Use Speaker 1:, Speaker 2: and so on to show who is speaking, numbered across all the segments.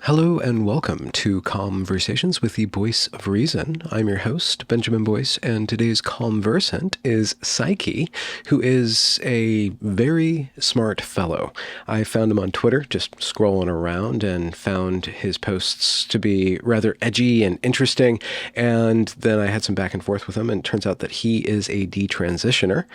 Speaker 1: Hello and welcome to Conversations with the Voice of Reason. I'm your host, Benjamin Boyce, and today's conversant is Psikey, who is a very smart fellow. I found him on Twitter, just scrolling around, and found his posts to be rather edgy and interesting, and then I had some back and forth with him, and it turns out that he is a detransitioner,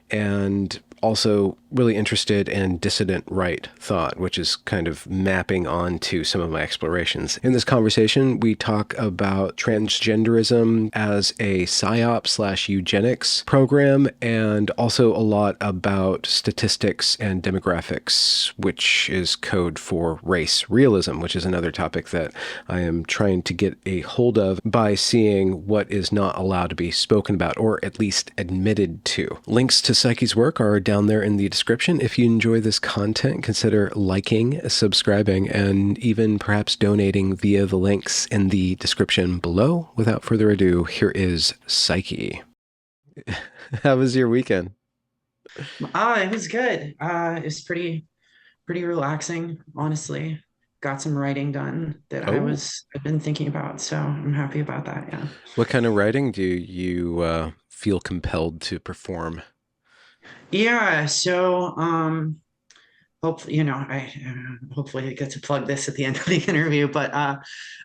Speaker 1: and also really interested in dissident right thought, which is kind of mapping onto some of my explorations. In this conversation, we talk about transgenderism as a psyop/eugenics program, and also a lot about statistics and demographics, which is code for race realism, which is another topic that I am trying to get a hold of by seeing what is not allowed to be spoken about, or at least admitted to. Links to Psikey's work are down there in the description. If you enjoy this content, consider liking, subscribing, and even perhaps donating via the links in the description below. Without further ado, here is Psikey. How was your weekend?
Speaker 2: It was good. It was pretty relaxing, honestly. Got some writing done that
Speaker 1: Oh,
Speaker 2: I've been thinking about, so I'm happy about that. Yeah.
Speaker 1: what kind of writing do you feel compelled to perform?
Speaker 2: Yeah, so hopefully, I hopefully get to plug this at the end of the interview, but I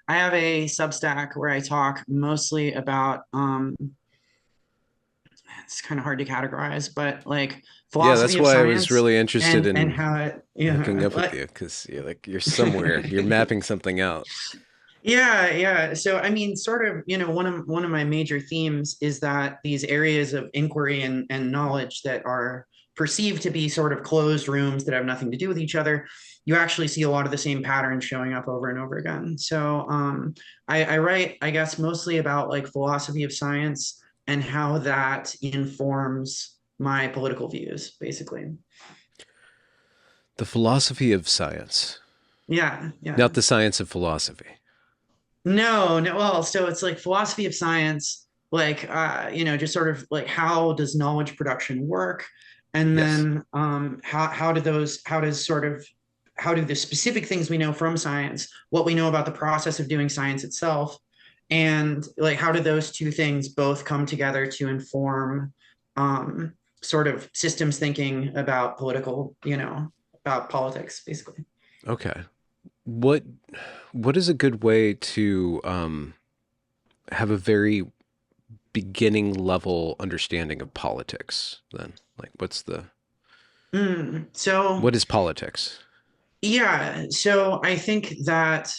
Speaker 2: have a Substack where I talk mostly about it's kind of hard to categorize, but like
Speaker 1: Yeah,
Speaker 2: philosophy
Speaker 1: that's
Speaker 2: of
Speaker 1: why I was
Speaker 2: science
Speaker 1: really interested
Speaker 2: and
Speaker 1: in
Speaker 2: how it,
Speaker 1: hooking
Speaker 2: yeah,
Speaker 1: up with you, because you're somewhere, you're mapping something out.
Speaker 2: Yeah. So I mean, sort of, one of my major themes is that these areas of inquiry and knowledge that are perceived to be sort of closed rooms that have nothing to do with each other, you actually see a lot of the same patterns showing up over and over again. So I write, I guess, mostly about like philosophy of science and how that informs my political views, basically.
Speaker 1: The philosophy of science,
Speaker 2: Yeah, yeah.
Speaker 1: not the science of philosophy.
Speaker 2: No, no. Well, so it's like philosophy of science, like just sort of like how does knowledge production work, and
Speaker 1: Yes.
Speaker 2: then how do those how does sort of how do the specific things we know from science, what we know about the process of doing science itself, and like how do those two things both come together to inform sort of systems thinking about political, about politics, basically.
Speaker 1: Okay. What what is a good way to have a very beginning level understanding of politics then? Like
Speaker 2: So
Speaker 1: what is politics?
Speaker 2: yeah, so I think that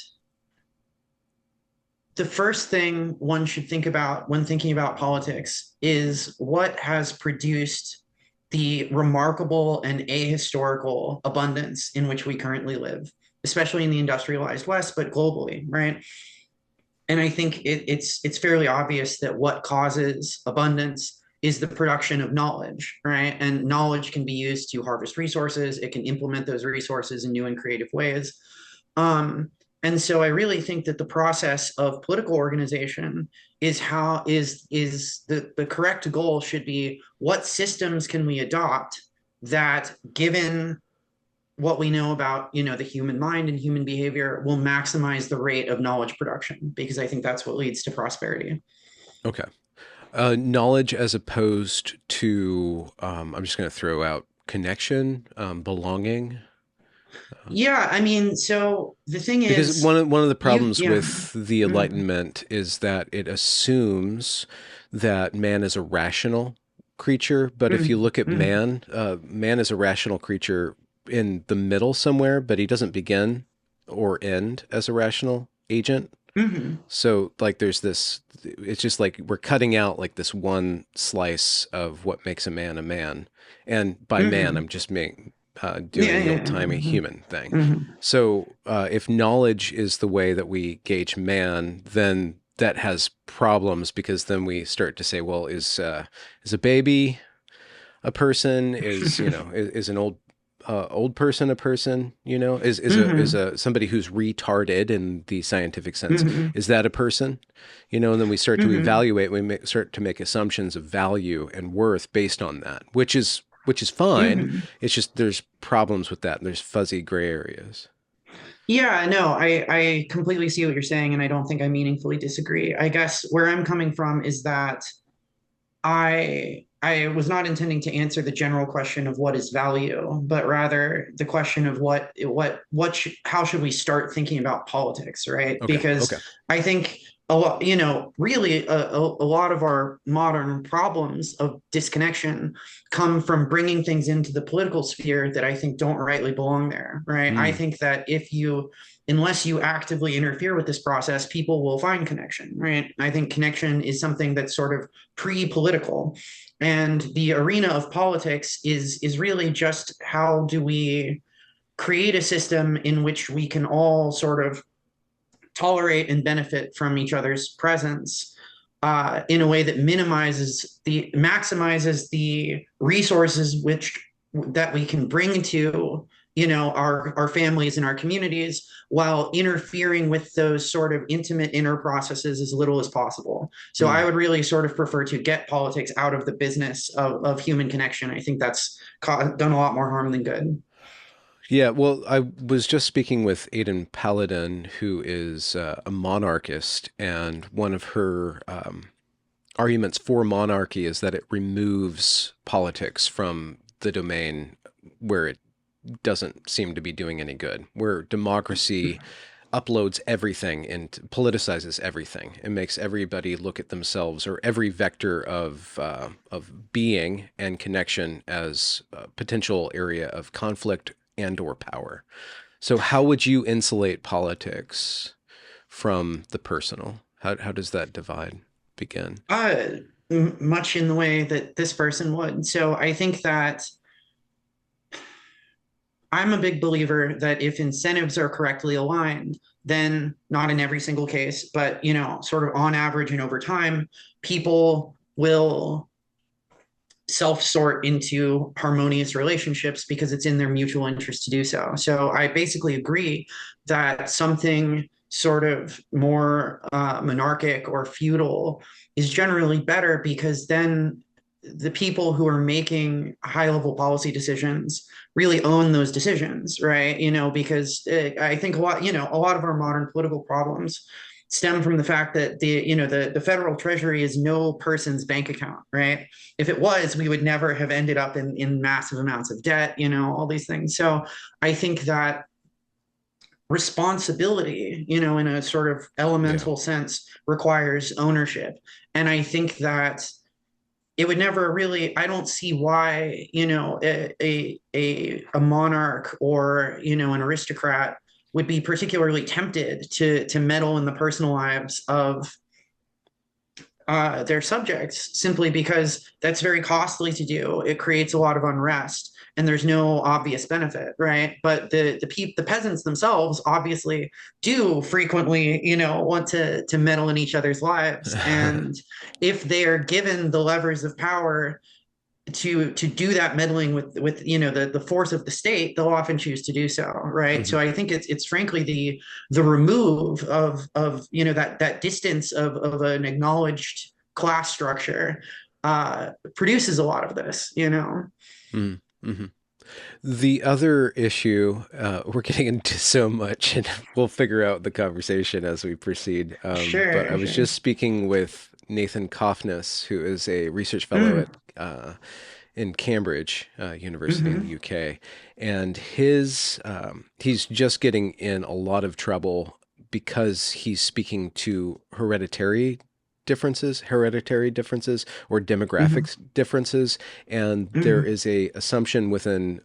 Speaker 2: the first thing one should think about when thinking about politics is what has produced the remarkable and ahistorical abundance in which we currently live, especially in the industrialized West, but globally, right? And I think it's fairly obvious that what causes abundance is the production of knowledge, right? And knowledge can be used to harvest resources. It can implement those resources in new and creative ways. And so I really think that the process of political organization is the correct goal should be what systems can we adopt that, given what we know about the human mind and human behavior, will maximize the rate of knowledge production, because I think that's what leads to prosperity.
Speaker 1: Okay. Knowledge as opposed to I'm just going to throw out connection, belonging.
Speaker 2: Yeah, I mean, so the thing
Speaker 1: Because
Speaker 2: is,
Speaker 1: one of the
Speaker 2: you
Speaker 1: problems
Speaker 2: yeah.
Speaker 1: with the
Speaker 2: Mhm.
Speaker 1: Enlightenment is that it assumes that man is a rational creature. But if you
Speaker 2: Mhm.
Speaker 1: look at
Speaker 2: Mhm.
Speaker 1: man, man is a rational creature in the middle somewhere, but he doesn't begin or end as a rational agent.
Speaker 2: Mhm.
Speaker 1: So like there's this, it's just like we're cutting out like this one slice of what makes a man a man. And by man, I'm
Speaker 2: Mhm.
Speaker 1: just doing
Speaker 2: Yeah,
Speaker 1: the
Speaker 2: yeah,
Speaker 1: old
Speaker 2: yeah.
Speaker 1: timey
Speaker 2: Mhm.
Speaker 1: human thing.
Speaker 2: Mhm.
Speaker 1: So if knowledge is the way that we gauge man, then that has problems because then we start to say, well, is a baby a person? Is is an old person a person? Is
Speaker 2: Mhm.
Speaker 1: a somebody who's retarded in the scientific sense,
Speaker 2: Mhm.
Speaker 1: is that a person? And then we start to
Speaker 2: Mhm.
Speaker 1: evaluate. Start to make assumptions of value and worth based on that, which is fine.
Speaker 2: Mhm.
Speaker 1: It's just there's problems with that, and there's fuzzy gray areas.
Speaker 2: Yeah, no, I completely see what you're saying, and I don't think I meaningfully disagree. I guess where I'm coming from is that I was not intending to answer the general question of what is value, but rather the question of how should we start thinking about politics, right?
Speaker 1: Okay.
Speaker 2: Because
Speaker 1: Okay.
Speaker 2: I think a lot, really a lot of our modern problems of disconnection come from bringing things into the political sphere that I think don't rightly belong there, right? I
Speaker 1: Mm.
Speaker 2: think that unless you actively interfere with this process, people will find connection, right? I think connection is something that's sort of pre-political, and the arena of politics is really just how do we create a system in which we can all sort of tolerate and benefit from each other's presence in a way that maximizes the resources that we can bring to our families and our communities while interfering with those sort of intimate inner processes as little as possible. So I
Speaker 1: Mm.
Speaker 2: would really sort of prefer to get politics out of the business of human connection. I think that's done a lot more harm than good.
Speaker 1: Yeah, well, I was just speaking with Aidan Paladin, who is a monarchist, and one of her arguments for monarchy is that it removes politics from the domain where it doesn't seem to be doing any good, where democracy uploads everything and politicizes everything and makes everybody look at themselves or every vector of being and connection as a potential area of conflict and or power. So how would you insulate politics from the personal? How does that divide begin?
Speaker 2: uh, Much in the way that this person would. So I think that I'm a big believer that if incentives are correctly aligned, then not in every single case, but sort of on average and over time, people will self-sort into harmonious relationships because it's in their mutual interest to do so. So I basically agree that something sort of more monarchic or feudal is generally better because then the people who are making high level policy decisions really own those decisions, right? Because I think a lot of our modern political problems stem from the fact that the federal treasury is no person's bank account, right? If it was, we would never have ended up in massive amounts of debt, all these things. So I think that responsibility, in a sort of
Speaker 1: Yeah.
Speaker 2: elemental sense, requires ownership. And I think that it would never really, I don't see why, a monarch or, an aristocrat would be particularly tempted to meddle in the personal lives of their subjects simply because that's very costly to do. It creates a lot of unrest, and there's no obvious benefit, right? But the peasants themselves obviously do frequently, want to meddle in each other's lives, and if they are given the levers of power to do that meddling with the force of the state, they'll often choose to do so, right?
Speaker 1: Hmm.
Speaker 2: So I think it's frankly the remove of that distance of an acknowledged class structure produces a lot of this.
Speaker 1: Mm-hmm. The other issue, we're getting into so much, and we'll figure out the conversation as we proceed. But I
Speaker 2: Sure,
Speaker 1: was
Speaker 2: sure.
Speaker 1: just speaking with Nathan Kofness, who is a research fellow
Speaker 2: Mm,
Speaker 1: at in Cambridge University in the
Speaker 2: hmm
Speaker 1: UK, and he's just getting in a lot of trouble because he's speaking to hereditary differences or
Speaker 2: hmm
Speaker 1: demographics differences, and there
Speaker 2: hmm
Speaker 1: is a assumption within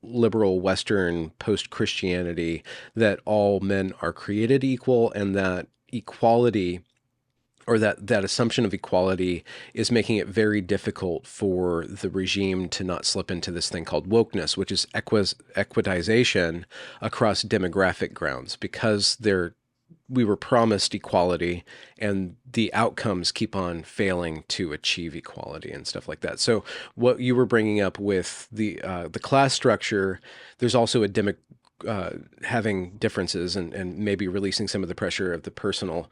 Speaker 1: liberal Western post-Christianity that all men are created equal and that equality or that assumption of equality is making it very difficult for the regime to not slip into this thing called wokeness, which is equitization across demographic grounds, because we were promised equality and the outcomes keep on failing to achieve equality and stuff like that. So what you were bringing up with the class structure, there's also a having differences and maybe releasing some of the pressure of the personal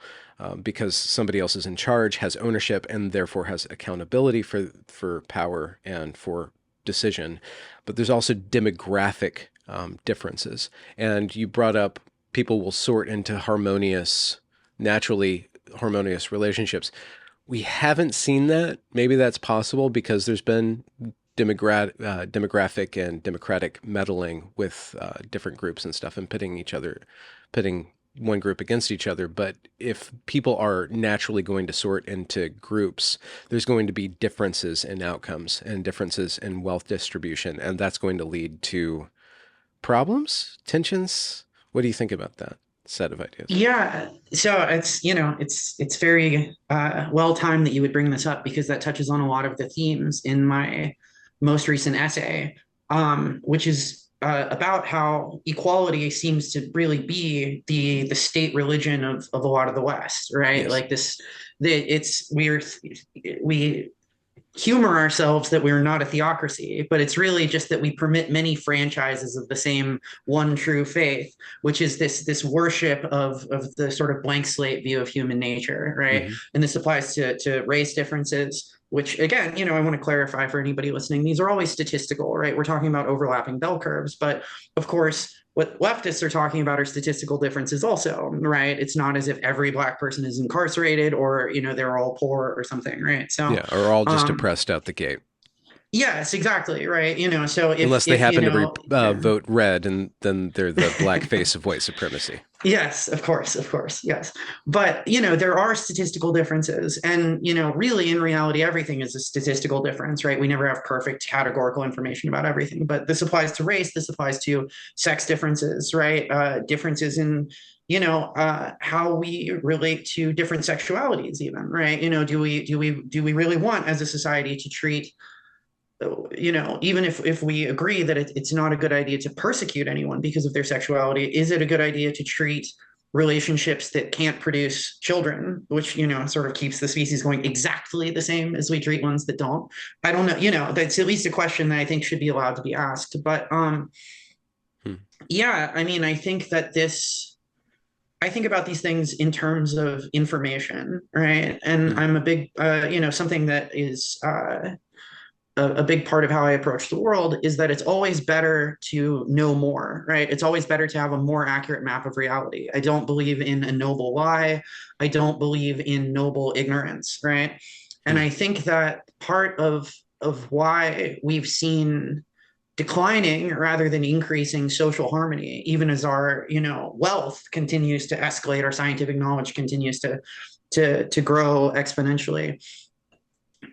Speaker 1: because somebody else is in charge, has ownership, and therefore has accountability for power and for decision. But there's also demographic differences. And you brought up people will sort into naturally harmonious relationships. We haven't seen that. Maybe that's possible because there's been demographic and democratic meddling with different groups and stuff, and pitting one group against each other. But if people are naturally going to sort into groups, there's going to be differences in outcomes and differences in wealth distribution, and that's going to lead to problems, tensions. What do you think about that set of ideas?
Speaker 2: Yeah, so it's very well timed that you would bring this up because that touches on a lot of the themes in my most recent essay, which is about how equality seems to really be the state religion of a lot of the West, right?
Speaker 1: Yes.
Speaker 2: Like we humor ourselves that we're not a theocracy, but it's really just that we permit many franchises of the same one true faith, which is this worship of the sort of blank slate view of human nature, right?
Speaker 1: Mm-hmm.
Speaker 2: And this applies to race differences, which again, I want to clarify for anybody listening, these are always statistical, right? We're talking about overlapping bell curves, but of course, what leftists are talking about are statistical differences also, right? It's not as if every Black person is incarcerated or, they're all poor or something, right? So,
Speaker 1: Yeah, or all just oppressed out the gate.
Speaker 2: yes, exactly, right. So
Speaker 1: Unless they
Speaker 2: if
Speaker 1: happen to
Speaker 2: yeah.
Speaker 1: vote red, and then they're the black face of white supremacy.
Speaker 2: Yes, of course, yes. But, there are statistical differences. And, really, in reality, everything is a statistical difference, right? We never have perfect categorical information about everything. But this applies to race, this applies to sex differences, right? Differences in, how we relate to different sexualities, even, right? Do we really want as a society to treat even if we agree that it's not a good idea to persecute anyone because of their sexuality, is it a good idea to treat relationships that can't produce children, which, sort of keeps the species going exactly the same as we treat ones that don't? I don't know, that's at least a question that I think should be allowed to be asked. But yeah, I mean, I think about these things in terms of information, right? And I'm a big, something that is a big part of how I approach the world is that it's always better to know more, right? It's always better to have a more accurate map of reality. I don't believe in a noble lie. I don't believe in noble ignorance, right? And I think that part of why we've seen declining rather than increasing social harmony, even as our wealth continues to escalate, our scientific knowledge continues to grow exponentially,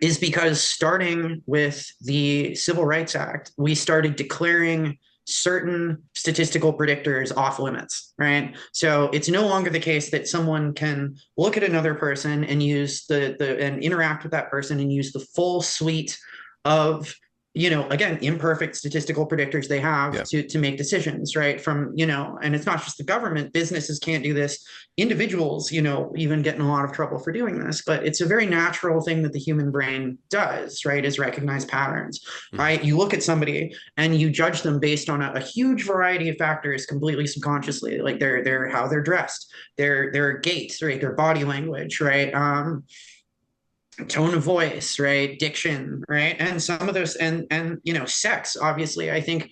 Speaker 2: is because starting with the Civil Rights Act, we started declaring certain statistical predictors off limits, right? So it's no longer the case that someone can look at another person and use and interact with that person and use the full suite of again, imperfect statistical predictors they have to make decisions, right? From, and it's not just the government, businesses can't do this, individuals, even get in a lot of trouble for doing this, but it's a very natural thing that the human brain does, right? Is recognize patterns, right? You look at somebody and you judge them based on a huge variety of factors completely subconsciously, like their how they're dressed, their gait, right? Their body language, right? Tone of voice, right? Diction, right? And some of those, and sex, obviously. I think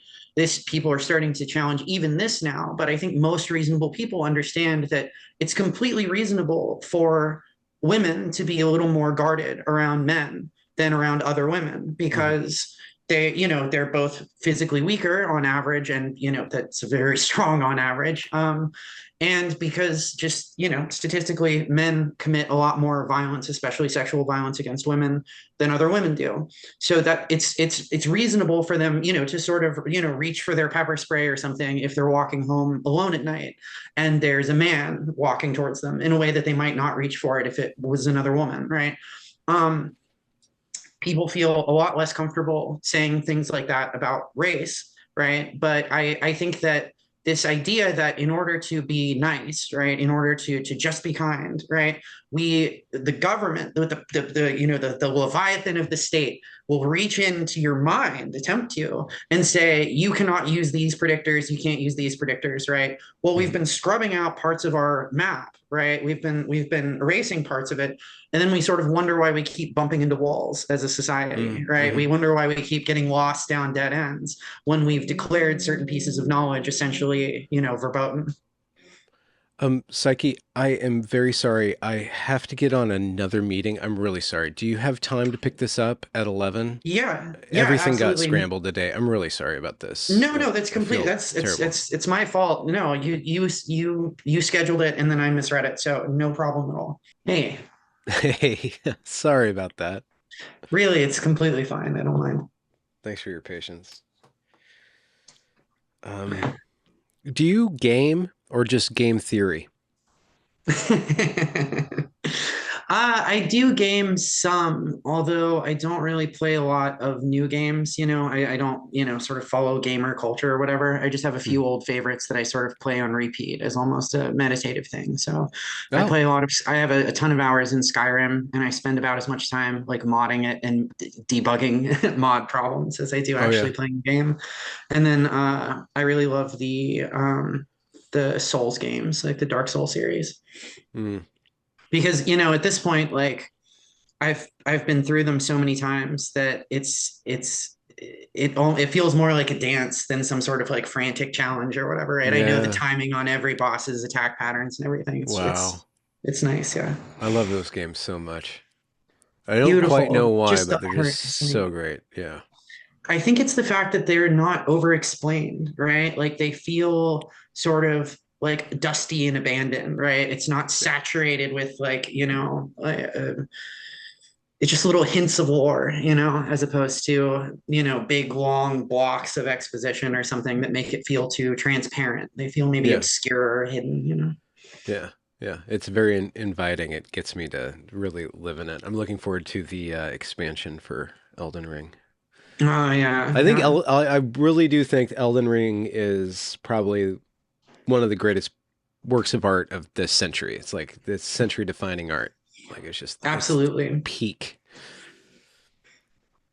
Speaker 2: people are starting to challenge even this now, but I think most reasonable people understand that it's completely reasonable for women to be a little more guarded around men than around other women because they're both physically weaker on average, and that's very strong on average, and because just statistically men commit a lot more violence, especially sexual violence against women, than other women do. So that it's reasonable for them to sort of reach for their pepper spray or something if they're walking home alone at night and there's a man walking towards them, in a way that they might not reach for it if it was another woman, right? People feel a lot less comfortable saying things like that about race, right? But I think that this idea that in order to be nice, right, in order to just be kind, right, the government, the Leviathan of the state will reach into your mind, attempt to, and say, you cannot use these predictors, you can't use these predictors, right? Well, we've been scrubbing out parts of our map, right? We've been erasing parts of it, and then we sort of wonder why we keep bumping into walls as a society, right? We wonder why we keep getting lost down dead ends when we've declared certain pieces of knowledge essentially, verboten.
Speaker 1: Psyche, I am very sorry. I have to get on another meeting. I'm really sorry. Do you have time to pick this up at 11?
Speaker 2: Yeah,
Speaker 1: Everything got
Speaker 2: absolutely.
Speaker 1: scrambled today. I'm really sorry about this.
Speaker 2: No, no, that's
Speaker 1: I
Speaker 2: complete.
Speaker 1: feel
Speaker 2: That's
Speaker 1: terrible.
Speaker 2: it's my fault. No, you scheduled it and then I misread it, so no problem at all. Hey,
Speaker 1: Hey, sorry about that.
Speaker 2: really, it's completely fine. I don't mind.
Speaker 1: Thanks for your patience. Um, do you game or just game theory?
Speaker 2: I do game some, although I don't really play a lot of new games. I don't, sort of follow gamer culture or whatever. I just have a
Speaker 1: Hmm.
Speaker 2: few old favorites that I sort of play on repeat as almost a meditative thing. So I
Speaker 1: Oh,
Speaker 2: play a lot of, I have a ton of hours in Skyrim, and I spend about as much time like modding it and debugging mod problems as I do
Speaker 1: oh yeah.
Speaker 2: actually playing the game. And then I really love the Souls games, like the Dark Souls series,
Speaker 1: Mm,
Speaker 2: because at this point, like I've been through them so many times that it feels more like a dance than some sort of like frantic challenge or whatever. And I know the
Speaker 1: yeah.
Speaker 2: timing on every boss's attack patterns and everything. It's
Speaker 1: Wow.
Speaker 2: it's it's nice, yeah.
Speaker 1: I love those games so much. I don't quite know
Speaker 2: Beautiful.
Speaker 1: why,
Speaker 2: Just
Speaker 1: but
Speaker 2: the
Speaker 1: they're just
Speaker 2: art is
Speaker 1: so
Speaker 2: great.
Speaker 1: great. Yeah.
Speaker 2: I think it's the fact that they're not over explained, right? Like they feel sort of like dusty and abandoned, right? It's not
Speaker 1: Yeah.
Speaker 2: saturated with like, it's just little hints of lore, as opposed to, big long blocks of exposition or something that make it feel too transparent. They feel maybe
Speaker 1: Yeah.
Speaker 2: obscure or hidden.
Speaker 1: Yeah. Yeah. It's very inviting. It gets me to really live in it. I'm looking forward to the expansion for Elden Ring.
Speaker 2: Oh, yeah,
Speaker 1: I think
Speaker 2: yeah.
Speaker 1: I really do think Elden Ring is probably one of the greatest works of art of this century. It's like this century defining art. Like it's
Speaker 2: Absolutely.
Speaker 1: peak.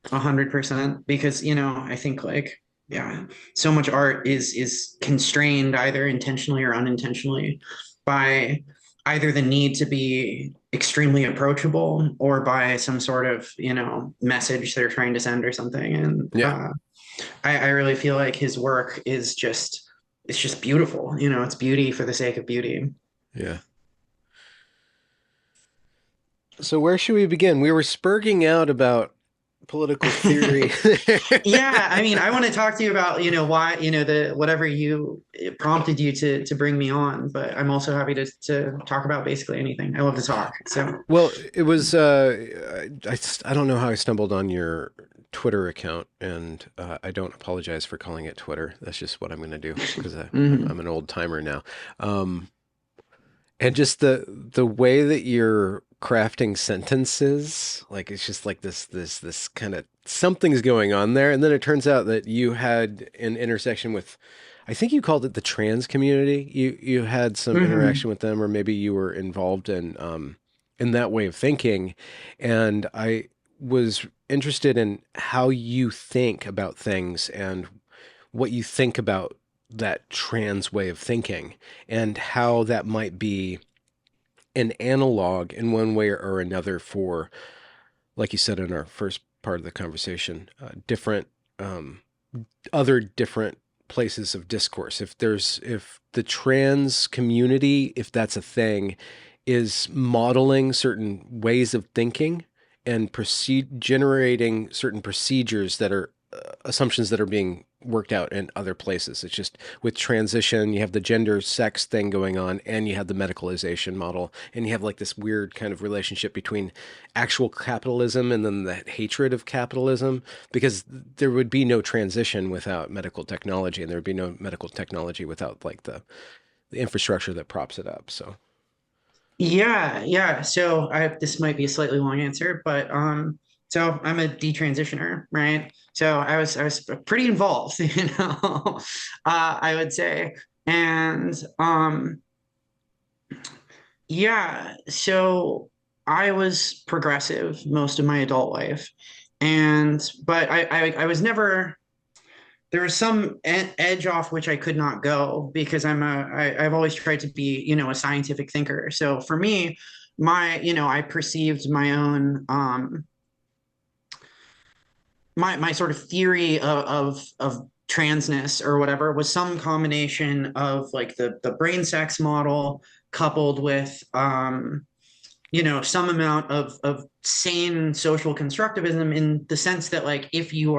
Speaker 2: 100%. Because, I think like, yeah, so much art is constrained either intentionally or unintentionally by either the need to be extremely approachable or by some sort of, message they're trying to send or something. And
Speaker 1: Yeah.
Speaker 2: I really feel like his work is just it's just beautiful. It's beauty for the sake of beauty.
Speaker 1: Yeah. So where should we begin? We were spurging out about political theory.
Speaker 2: Yeah, I mean, I want to talk to you about, why, the whatever you it prompted you to bring me on, but I'm also happy to talk about basically anything. I love to talk. So,
Speaker 1: Well, it was I don't know how I stumbled on your Twitter account, and I don't apologize for calling it Twitter. That's just what I'm going to do because I'm
Speaker 2: mhm.
Speaker 1: an old timer now. Um, and just the way that you're crafting sentences, like it's just like this kind of something's going on there, and then it turns out that you had an intersection with, I think you called it the trans community. You had some interaction
Speaker 2: Mhm.
Speaker 1: with them, or maybe you were involved in that way of thinking, and I was interested in how you think about things and what you think about that trans way of thinking and how that might be an analog in one way or another for, like you said in our first part of the conversation, different, um, other different places of discourse. If the trans community, if that's a thing, is modeling certain ways of thinking and generating certain procedures that are assumptions that are being worked out in other places. It's just with transition, you have the gender sex thing going on, and you have the medicalization model, and you have like this weird kind of relationship between actual capitalism and then the hatred of capitalism, because there would be no transition without medical technology, and there would be no medical technology without like the infrastructure that props it up. So,
Speaker 2: Yeah, yeah. So this might be a slightly long answer, but so I'm a detransitioner, right? So I was pretty involved, I would say. And yeah, so I was progressive most of my adult life. And but I was never there was some edge off which I could not go because I've always tried to be, a scientific thinker. So for me, I perceived my own my sort of theory of transness or whatever was some combination of like the brain sex model coupled with some amount of sane social constructivism, in the sense that, like, if you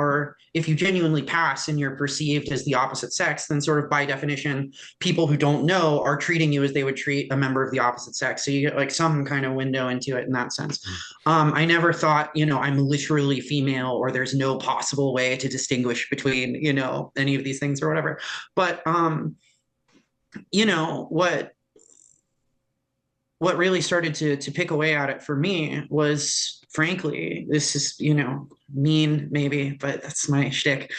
Speaker 2: genuinely pass and you're perceived as the opposite sex, then sort of by definition people who don't know are treating you as they would treat a member of the opposite sex, so you get like some kind of window into it in that sense. I never thought, I'm literally female, or there's no possible way to distinguish between, any of these things or whatever. But what really started to pick away at it for me was, frankly, this is, mean maybe, but that's my shtick.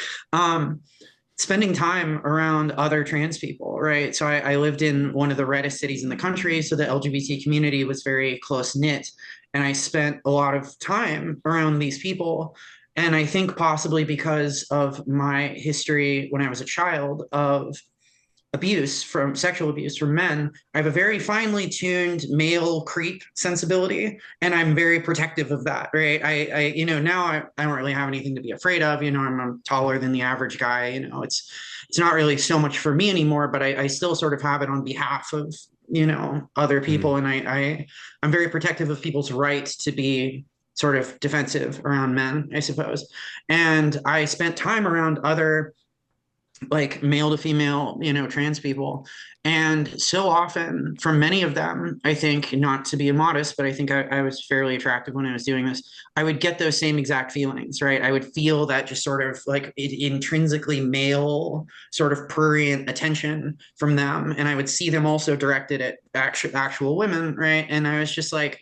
Speaker 2: Spending time around other trans people, right? So I lived in one of the reddest cities in the country, so the LGBT community was very close knit, and I spent a lot of time around these people. And I think possibly because of my history when I was a child of sexual abuse from men, I have a very finely tuned male creep sensibility, and I'm very protective of that, right? Now I don't really have anything to be afraid of. I'm taller than the average guy. It's not really so much for me anymore, but I still sort of have it on behalf of, other people. And I'm very protective of people's right to be sort of defensive around men, I suppose. And I spent time around other, like, male to female, trans people. And so often, for many of them, I think, not to be immodest, but I think I was fairly attractive when I was doing this, I would get those same exact feelings, right? I would feel that just sort of like intrinsically male sort of prurient attention from them. And I would see them also directed at actual women, right? And I was just like,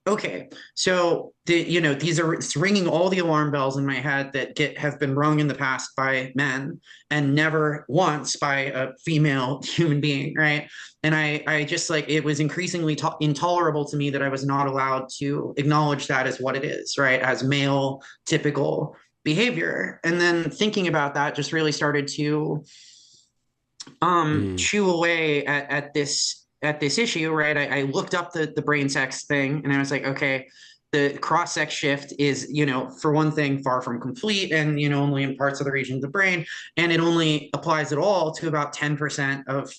Speaker 2: okay, so it's ringing all the alarm bells in my head that have been rung in the past by men and never once by a female human being, right? And I just, like, it was increasingly intolerable to me that I was not allowed to acknowledge that as what it is, right? As male typical behavior. And then thinking about that just really started to chew away at this issue, right? I looked up the brain sex thing, and I was like, okay, the cross sex shift is, for one thing, far from complete, and, only in parts of the region of the brain. And it only applies at all to about 10% of,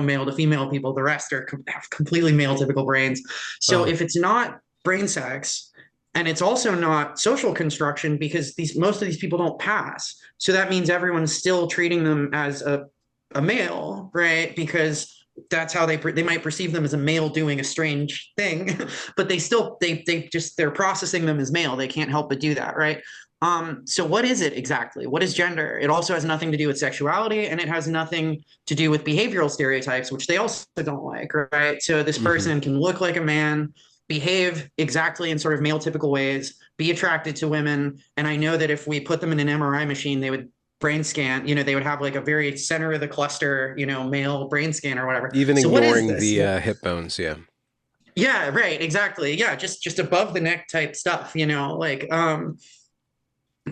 Speaker 2: male to female people. The rest have completely male typical brains. So if it's not brain sex, and it's also not social construction, because most of these people don't pass. So that means everyone's still treating them as a male, right? Because that's how they might perceive them as a male doing a strange thing, but they're processing them as male. They can't help but do that, right? So what is it exactly? What is gender? It also has nothing to do with sexuality, and it has nothing to do with behavioral stereotypes, which they also don't like, right? So this person can look like a man, behave exactly in sort of male typical ways, be attracted to women, and I know that if we put them in an MRI machine, they would brain scan, they would have like a very center of the cluster, male brain scan or whatever.
Speaker 1: Even
Speaker 2: So
Speaker 1: ignoring the hip bones.
Speaker 2: Yeah, right, exactly. Yeah, just above the neck type stuff,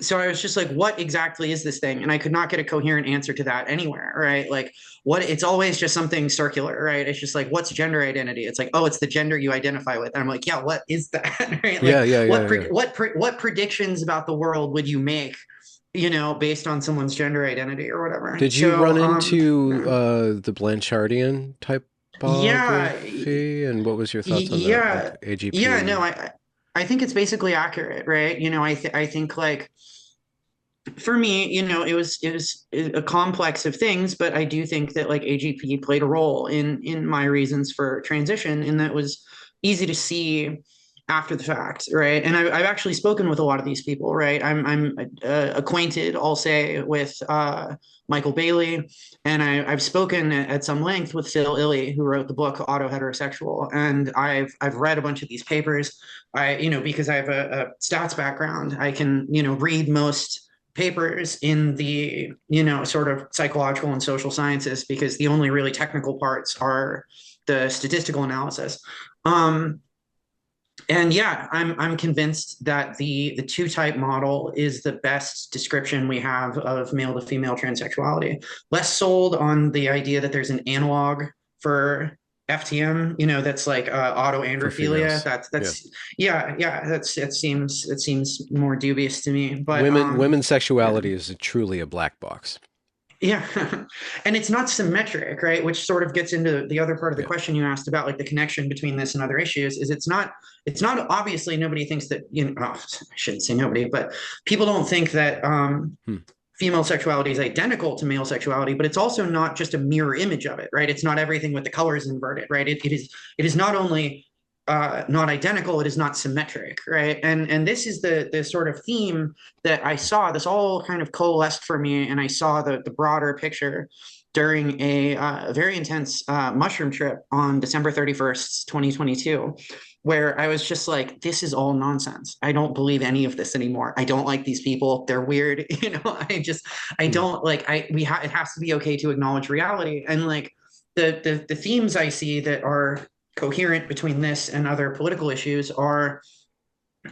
Speaker 2: so I was just like, what exactly is this thing? And I could not get a coherent answer to that anywhere, right? Like, it's always just something circular, right? It's just like, what's gender identity? It's like, oh, it's the gender you identify with. And I'm like, yeah, what is that? Right? Like, what predictions about the world would you make, based on someone's gender identity or whatever?
Speaker 1: Did you run into the Blancharddian typography? And what was your thoughts on that? Like AGP?
Speaker 2: Yeah, no, I think it's basically accurate, right? I think, like, for me, it was a complex of things, but I do think that, like, AGP played a role in my reasons for transition, and that was easy to see after the fact, right? And I've actually spoken with a lot of these people, right? I'm acquainted, I'll say, with Michael Bailey, and I've spoken at some length with Phil Illy, who wrote the book Auto Heterosexual, and I've read a bunch of these papers. Because I have a stats background, I can read most papers in the sort of psychological and social sciences, because the only really technical parts are the statistical analysis. And yeah, I'm convinced that the two-type model is the best description we have of male to female transsexuality. Less sold on the idea that there's an analog for FTM, that's like autoandrophilia. It seems more dubious to me. But
Speaker 1: women's sexuality is truly a black box.
Speaker 2: Yeah. And it's not symmetric, right? Which sort of gets into the other part of the
Speaker 1: Yeah.
Speaker 2: question you asked about like the connection between this and other issues is it's not obviously nobody thinks that, I shouldn't say nobody, but people don't think that
Speaker 1: Hmm.
Speaker 2: female sexuality is identical to male sexuality, but it's also not just a mirror image of it, right? It's not everything with the colors inverted, right? It is not only not identical, it is not symmetric, right? And this is the sort of theme that I saw. This all kind of coalesced for me, and I saw the broader picture during a very intense mushroom trip on December 31st, 2022, where I was just like, this is all nonsense. I don't believe any of this anymore. I don't like these people. They're weird. I
Speaker 1: Hmm.
Speaker 2: don't like, it has to be okay to acknowledge reality. And like the themes I see that are coherent between this and other political issues are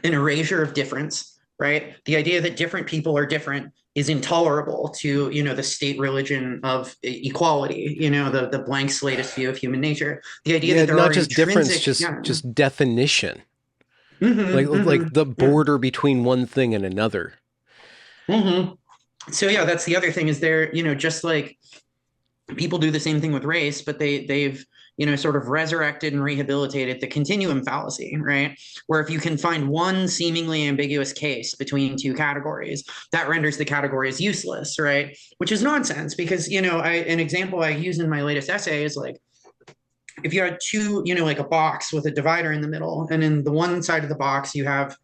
Speaker 2: an erasure of difference, right? The idea that different people are different is intolerable to, the state religion of equality, the blank slateist view of human nature. The idea
Speaker 1: Yeah,
Speaker 2: that there
Speaker 1: not
Speaker 2: are
Speaker 1: just difference,
Speaker 2: intrinsic,
Speaker 1: just
Speaker 2: yeah.
Speaker 1: just definition. Like
Speaker 2: Mm-hmm,
Speaker 1: the
Speaker 2: yeah.
Speaker 1: border between one thing and another.
Speaker 2: Mm-hmm. So yeah, that's the other thing is there, just like people do the same thing with race, but they've sort of resurrected and rehabilitated the continuum fallacy, right? Where if you can find one seemingly ambiguous case between two categories, that renders the categories useless, right? Which is nonsense because an example I use in my latest essay is like if you had two, like a box with a divider in the middle, and in the one side of the box you have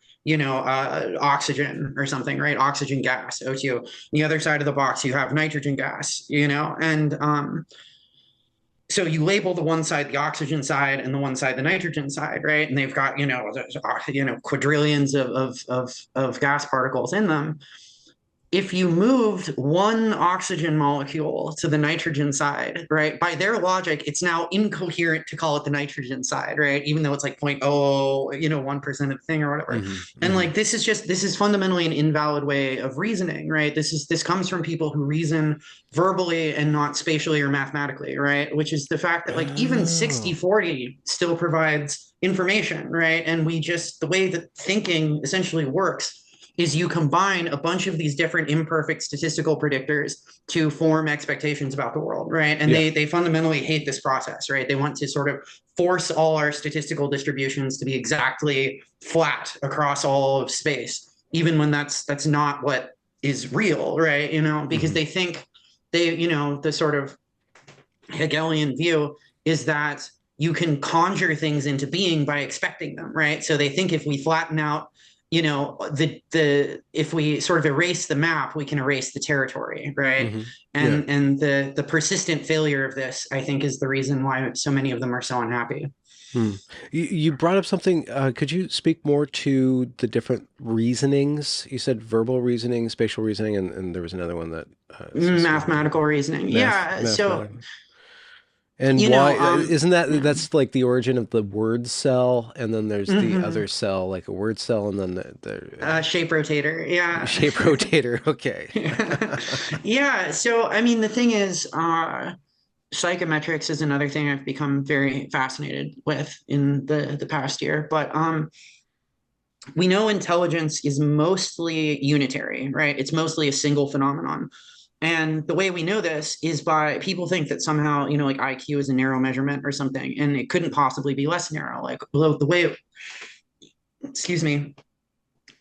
Speaker 2: oxygen or something, right? Oxygen gas, O2. On the other side of the box, you have nitrogen gas, and so you label the one side the oxygen side and the one side the nitrogen side, right? And they've got quadrillions of gas particles in them. If you moved one oxygen molecule to the nitrogen side, right, by their logic, it's now incoherent to call it the nitrogen side, right? Even though it's like 0.01% of the thing or whatever.
Speaker 1: Hmm.
Speaker 2: And
Speaker 1: Hmm.
Speaker 2: like this is fundamentally an invalid way of reasoning, right? This comes from people who reason verbally and not spatially or mathematically, right? Which is the fact that like even
Speaker 1: Oh.
Speaker 2: 60/40 still provides information, right? And the way that thinking essentially works is you combine a bunch of these different imperfect statistical predictors to form expectations about the world, right? And
Speaker 1: Yeah.
Speaker 2: they fundamentally hate this process, right? They want to sort of force all our statistical distributions to be exactly flat across all of space, even when that's not what is real, right? Because
Speaker 1: Hmm.
Speaker 2: they think the sort of Hegelian view is that you can conjure things into being by expecting them, right? So they think if we flatten out, the if we sort of erase the map, we can erase the territory, right?
Speaker 1: Hmm. Yeah.
Speaker 2: And the persistent failure of this, I think, is the reason why so many of them are so unhappy.
Speaker 1: Hmm. You brought up something. Could you speak more to the different reasonings? You said verbal reasoning, spatial reasoning, and there was another one that escaped me.
Speaker 2: Mathematical reasoning, yeah. So
Speaker 1: Mathematical. And
Speaker 2: you
Speaker 1: why
Speaker 2: know,
Speaker 1: isn't that
Speaker 2: yeah.
Speaker 1: that's like the origin of the word cell, and then there's the
Speaker 2: Mm-hmm.
Speaker 1: other cell, like a word cell, and then the
Speaker 2: Shape rotator, yeah.
Speaker 1: shape rotator. Okay.
Speaker 2: Yeah. So, I mean, the thing is, psychometrics is another thing I've become very fascinated with in the past year. But we know intelligence is mostly unitary, right? It's mostly a single phenomenon. And the way we know this is by people think that somehow, like IQ is a narrow measurement or something, and it couldn't possibly be less narrow. Like the way, excuse me,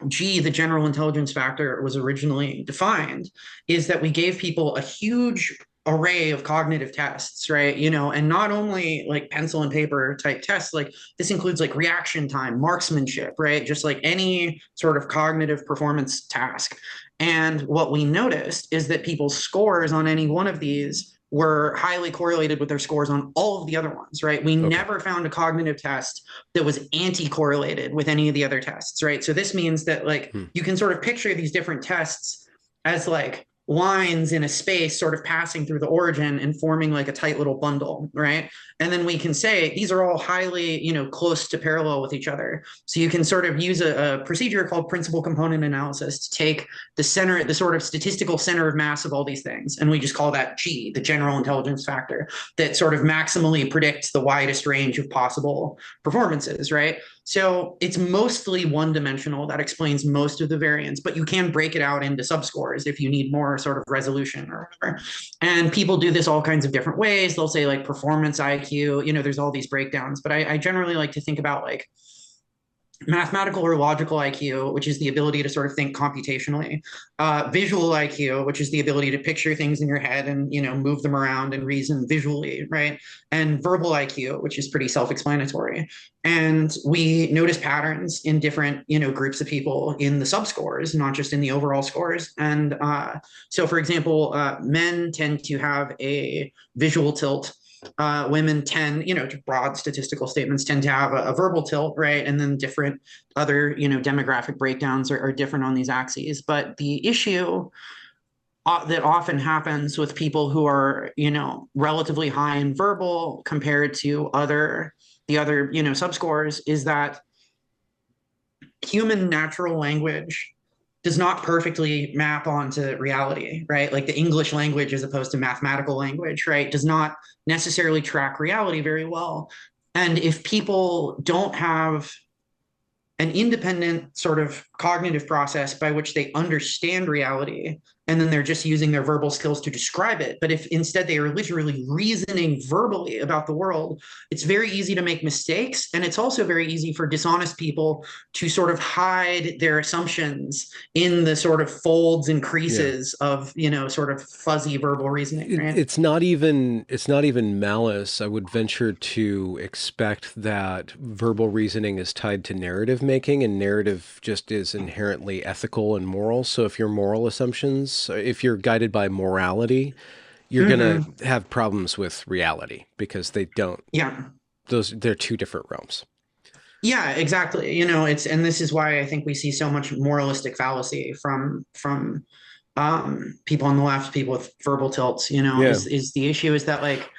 Speaker 2: G, the general intelligence factor, was originally defined, is that we gave people a huge array of cognitive tests, right? And not only like pencil and paper type tests, like this includes like reaction time, marksmanship, right? Just like any sort of cognitive performance task. And what we noticed is that people's scores on any one of these were highly correlated with their scores on all of the other ones, right? We
Speaker 1: Okay.
Speaker 2: never found a cognitive test that was anti-correlated with any of the other tests, right? So this means that like
Speaker 1: Hmm.
Speaker 2: you can sort of picture these different tests as like lines in a space sort of passing through the origin and forming like a tight little bundle, right? And then we can say these are all highly, close to parallel with each other. So you can sort of use a procedure called principal component analysis to take the sort of statistical center of mass of all these things. And we just call that G, the general intelligence factor, that sort of maximally predicts the widest range of possible performances, right? So it's mostly one dimensional. That explains most of the variance, but you can break it out into subscores if you need more sort of resolution or whatever. And people do this all kinds of different ways. They'll say like performance IQ, there's all these breakdowns, but I generally like to think about like mathematical or logical IQ, which is the ability to sort of think computationally, visual IQ, which is the ability to picture things in your head and move them around and reason visually, right? And verbal IQ, which is pretty self-explanatory. And we notice patterns in different groups of people in the subscores, not just in the overall scores. And so, for example, men tend to have a visual tilt. Women tend, broad statistical statements tend to have a verbal tilt, right? And then different other, demographic breakdowns are different on these axes. But the issue that often happens with people who are, relatively high in verbal compared to the other, subscores is that human natural language does not perfectly map onto reality, right? Like the English language as opposed to mathematical language, right? Does not necessarily track reality very well. And if people don't have an independent sort of cognitive process by which they understand reality, and then they're just using their verbal skills to describe it. But if instead they are literally reasoning verbally about the world, it's very easy to make mistakes. And it's also very easy for dishonest people to sort of hide their assumptions in the sort of folds and creases of, sort of fuzzy verbal reasoning, right?
Speaker 1: It's not even malice. I would venture to expect that verbal reasoning is tied to narrative making, and narrative just is inherently ethical and moral. So if your moral assumptions, if you're guided by morality, you're going to have problems with reality because they don't,
Speaker 2: Yeah.
Speaker 1: they're two different realms.
Speaker 2: Yeah, exactly. And this is why I think we see so much moralistic fallacy from people on the left, people with verbal tilts,
Speaker 1: Yeah.
Speaker 2: is the issue is that like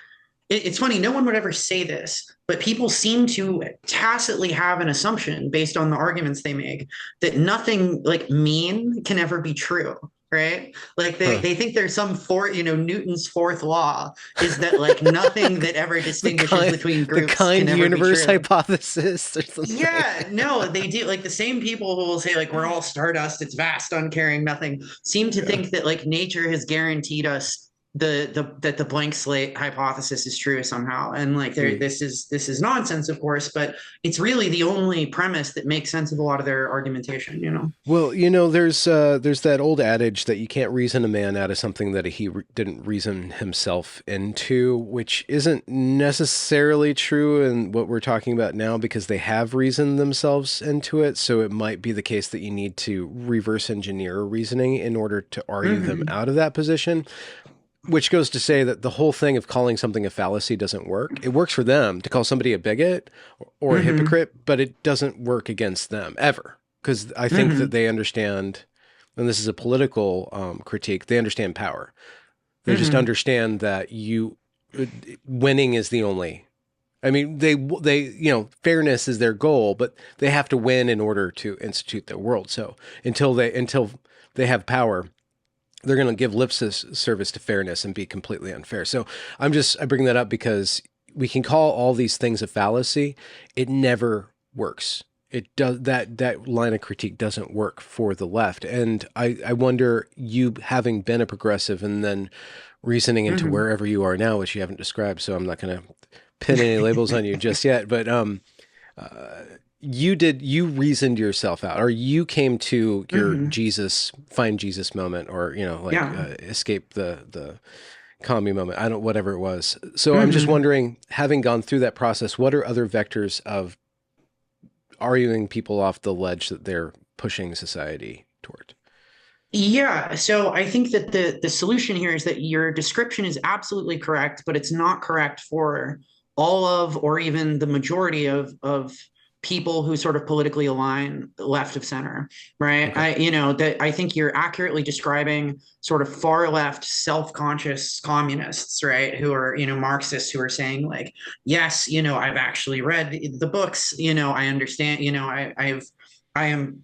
Speaker 2: it's funny, no one would ever say this, but people seem to tacitly have an assumption based on the arguments they make that nothing like mean can ever be true. Right. Like they think there's some Newton's fourth law is that like nothing that ever distinguishes between
Speaker 1: the
Speaker 2: groups
Speaker 1: kind
Speaker 2: can ever
Speaker 1: universe
Speaker 2: be true.
Speaker 1: hypothesis or something.
Speaker 2: Yeah, no, they do. Like the same people who will say like we're all stardust, it's vast, uncaring, nothing, seem to think that like nature has guaranteed us that the blank slate hypothesis is true somehow. And like this is nonsense, of course, but it's really the only premise that makes sense of a lot of their argumentation.
Speaker 1: Well, there's that old adage that you can't reason a man out of something that he didn't reason himself into, which isn't necessarily true in what we're talking about now because they have reasoned themselves into it. So it might be the case that you need to reverse engineer reasoning in order to argue them out of that position. Which goes to say that the whole thing of calling something a fallacy doesn't work. It works for them to call somebody a bigot or a hypocrite, but it doesn't work against them ever. Because I think that they understand, and this is a political critique, they understand power. They just understand that winning is the only. I mean, they fairness is their goal, but they have to win in order to institute their world. So until they have power, they're going to give lip service to fairness and be completely unfair. So I bring that up because we can call all these things a fallacy. It never works. It does that line of critique doesn't work for the left. And I wonder, you having been a progressive and then reasoning into wherever you are now, which you haven't described, so I'm not going to pin any labels on you just yet, but you reasoned yourself out, or you came to your find Jesus moment, or escape the commie moment, whatever it was. So I'm just wondering, having gone through that process, what are other vectors of arguing people off the ledge that they're pushing society toward?
Speaker 2: Yeah, so I think that the solution here is that your description is absolutely correct, but it's not correct for all of or even the majority of people who sort of politically align left of center, right?
Speaker 1: Okay.
Speaker 2: I think you're accurately describing sort of far left, self-conscious communists, right? Who are, Marxists who are saying like, yes, I've actually read the books, I understand, I am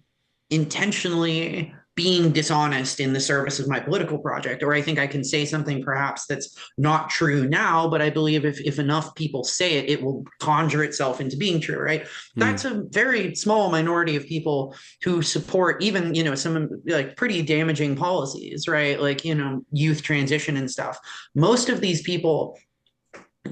Speaker 2: intentionally being dishonest in the service of my political project, or I think I can say something perhaps that's not true now, but I believe if enough people say it, it will conjure itself into being true, right?
Speaker 1: Mm.
Speaker 2: That's a very small minority of people who support even, some like pretty damaging policies, right? Like, youth transition and stuff. Most of these people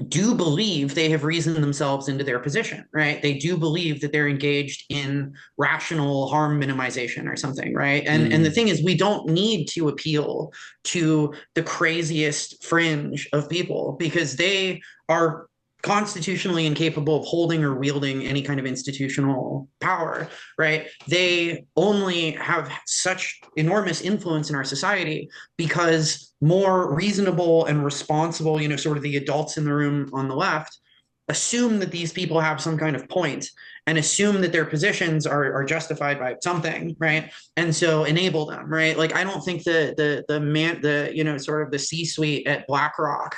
Speaker 2: do believe they have reasoned themselves into their position, right? They do believe that they're engaged in rational harm minimization or something, right? And the
Speaker 1: Mm.
Speaker 2: thing is, we don't need to appeal to the craziest fringe of people because they are constitutionally incapable of holding or wielding any kind of institutional power, right? They only have such enormous influence in our society because more reasonable and responsible, sort of the adults in the room on the left, assume that these people have some kind of point and assume that their positions are justified by something, right? And so enable them, right? Like I don't think sort of the C-suite at BlackRock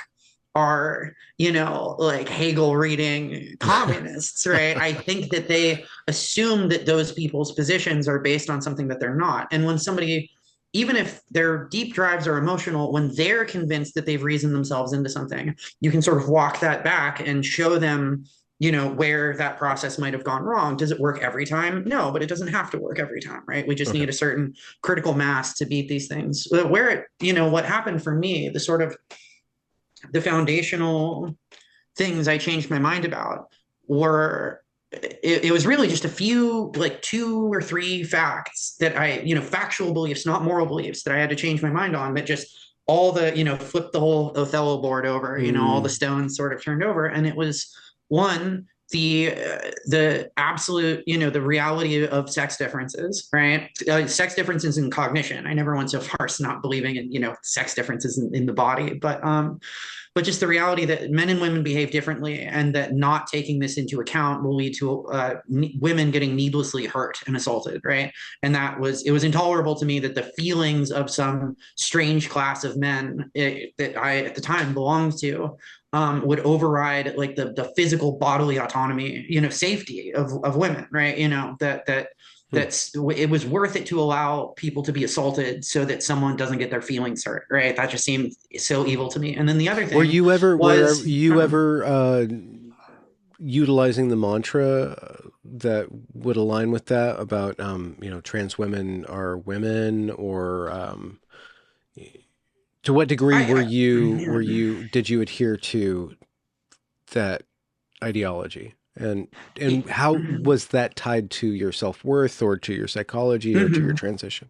Speaker 2: are, like Hegel reading communists, right? I think that they assume that those people's positions are based on something that they're not. And when somebody, even if their deep drives are emotional, when they're convinced that they've reasoned themselves into something, you can sort of walk that back and show them, where that process might have gone wrong. Does it work every time? No, but it doesn't have to work every time, right? We just
Speaker 1: Okay.
Speaker 2: need a certain critical mass to beat these things. Where it, what happened for me, the sort of the foundational things I changed my mind about were it was really just a few, like two or three facts that factual beliefs, not moral beliefs, that I had to change my mind on, that just all the, flipped the whole Othello board over, all the
Speaker 1: Mm.
Speaker 2: stones sort of turned over. And it was one, the absolute, the reality of sex differences, right? Sex differences in cognition. I never went so far as not believing in, sex differences in the body, but just the reality that men and women behave differently and that not taking this into account will lead to women getting needlessly hurt and assaulted, right? And it was intolerable to me that the feelings of some strange class of men that I at the time belonged to would override like the physical bodily autonomy, safety of women, right?
Speaker 1: Mm.
Speaker 2: It was worth it to allow people to be assaulted so that someone doesn't get their feelings hurt, right? That just seemed so evil to me. And then the other
Speaker 1: Were
Speaker 2: thing
Speaker 1: you ever were
Speaker 2: was,
Speaker 1: you ever utilizing the mantra that would align with that about trans women are women, or to what degree
Speaker 2: I,
Speaker 1: were
Speaker 2: yeah.
Speaker 1: you did you adhere to that ideology, and how was that tied to your self-worth or to your psychology or to your
Speaker 2: Mhm.
Speaker 1: transition?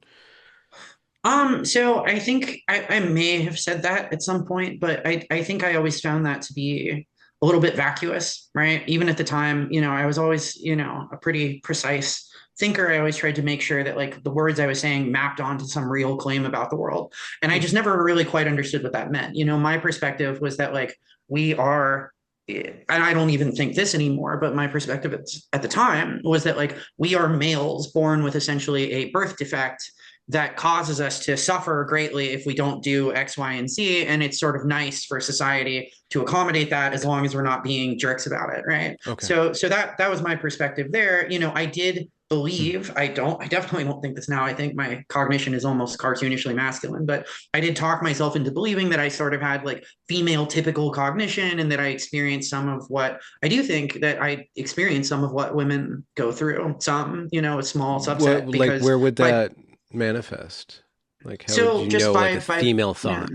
Speaker 2: So I think I may have said that at some point, but I think I always found that to be a little bit vacuous, right? Even at the time, I was always, a pretty precise thinker. I always tried to make sure that like the words I was saying mapped onto some real claim about the world. And I
Speaker 1: Mm.
Speaker 2: just never really quite understood what that meant. My perspective was that like we are, and I don't even think this anymore, but my perspective at the time was that like we are males born with essentially a birth defect that causes us to suffer greatly if we don't do X, Y, and Z. And it's sort of nice for society to accommodate that as long as we're not being jerks about it, right?
Speaker 1: Okay.
Speaker 2: So that was my perspective there. I did
Speaker 1: Mm.
Speaker 2: believe, I definitely don't think this now. I think my cognition is almost cartoonishly masculine, but I did talk myself into believing that I sort of had like female typical cognition and that I experienced some of what I do think that I experienced some of what women go through, a small
Speaker 1: What,
Speaker 2: subset,
Speaker 1: like,
Speaker 2: because
Speaker 1: where would
Speaker 2: by
Speaker 1: that manifest? Like, how would
Speaker 2: so
Speaker 1: you
Speaker 2: just
Speaker 1: know, like, a
Speaker 2: by
Speaker 1: female
Speaker 2: yeah.
Speaker 1: thought?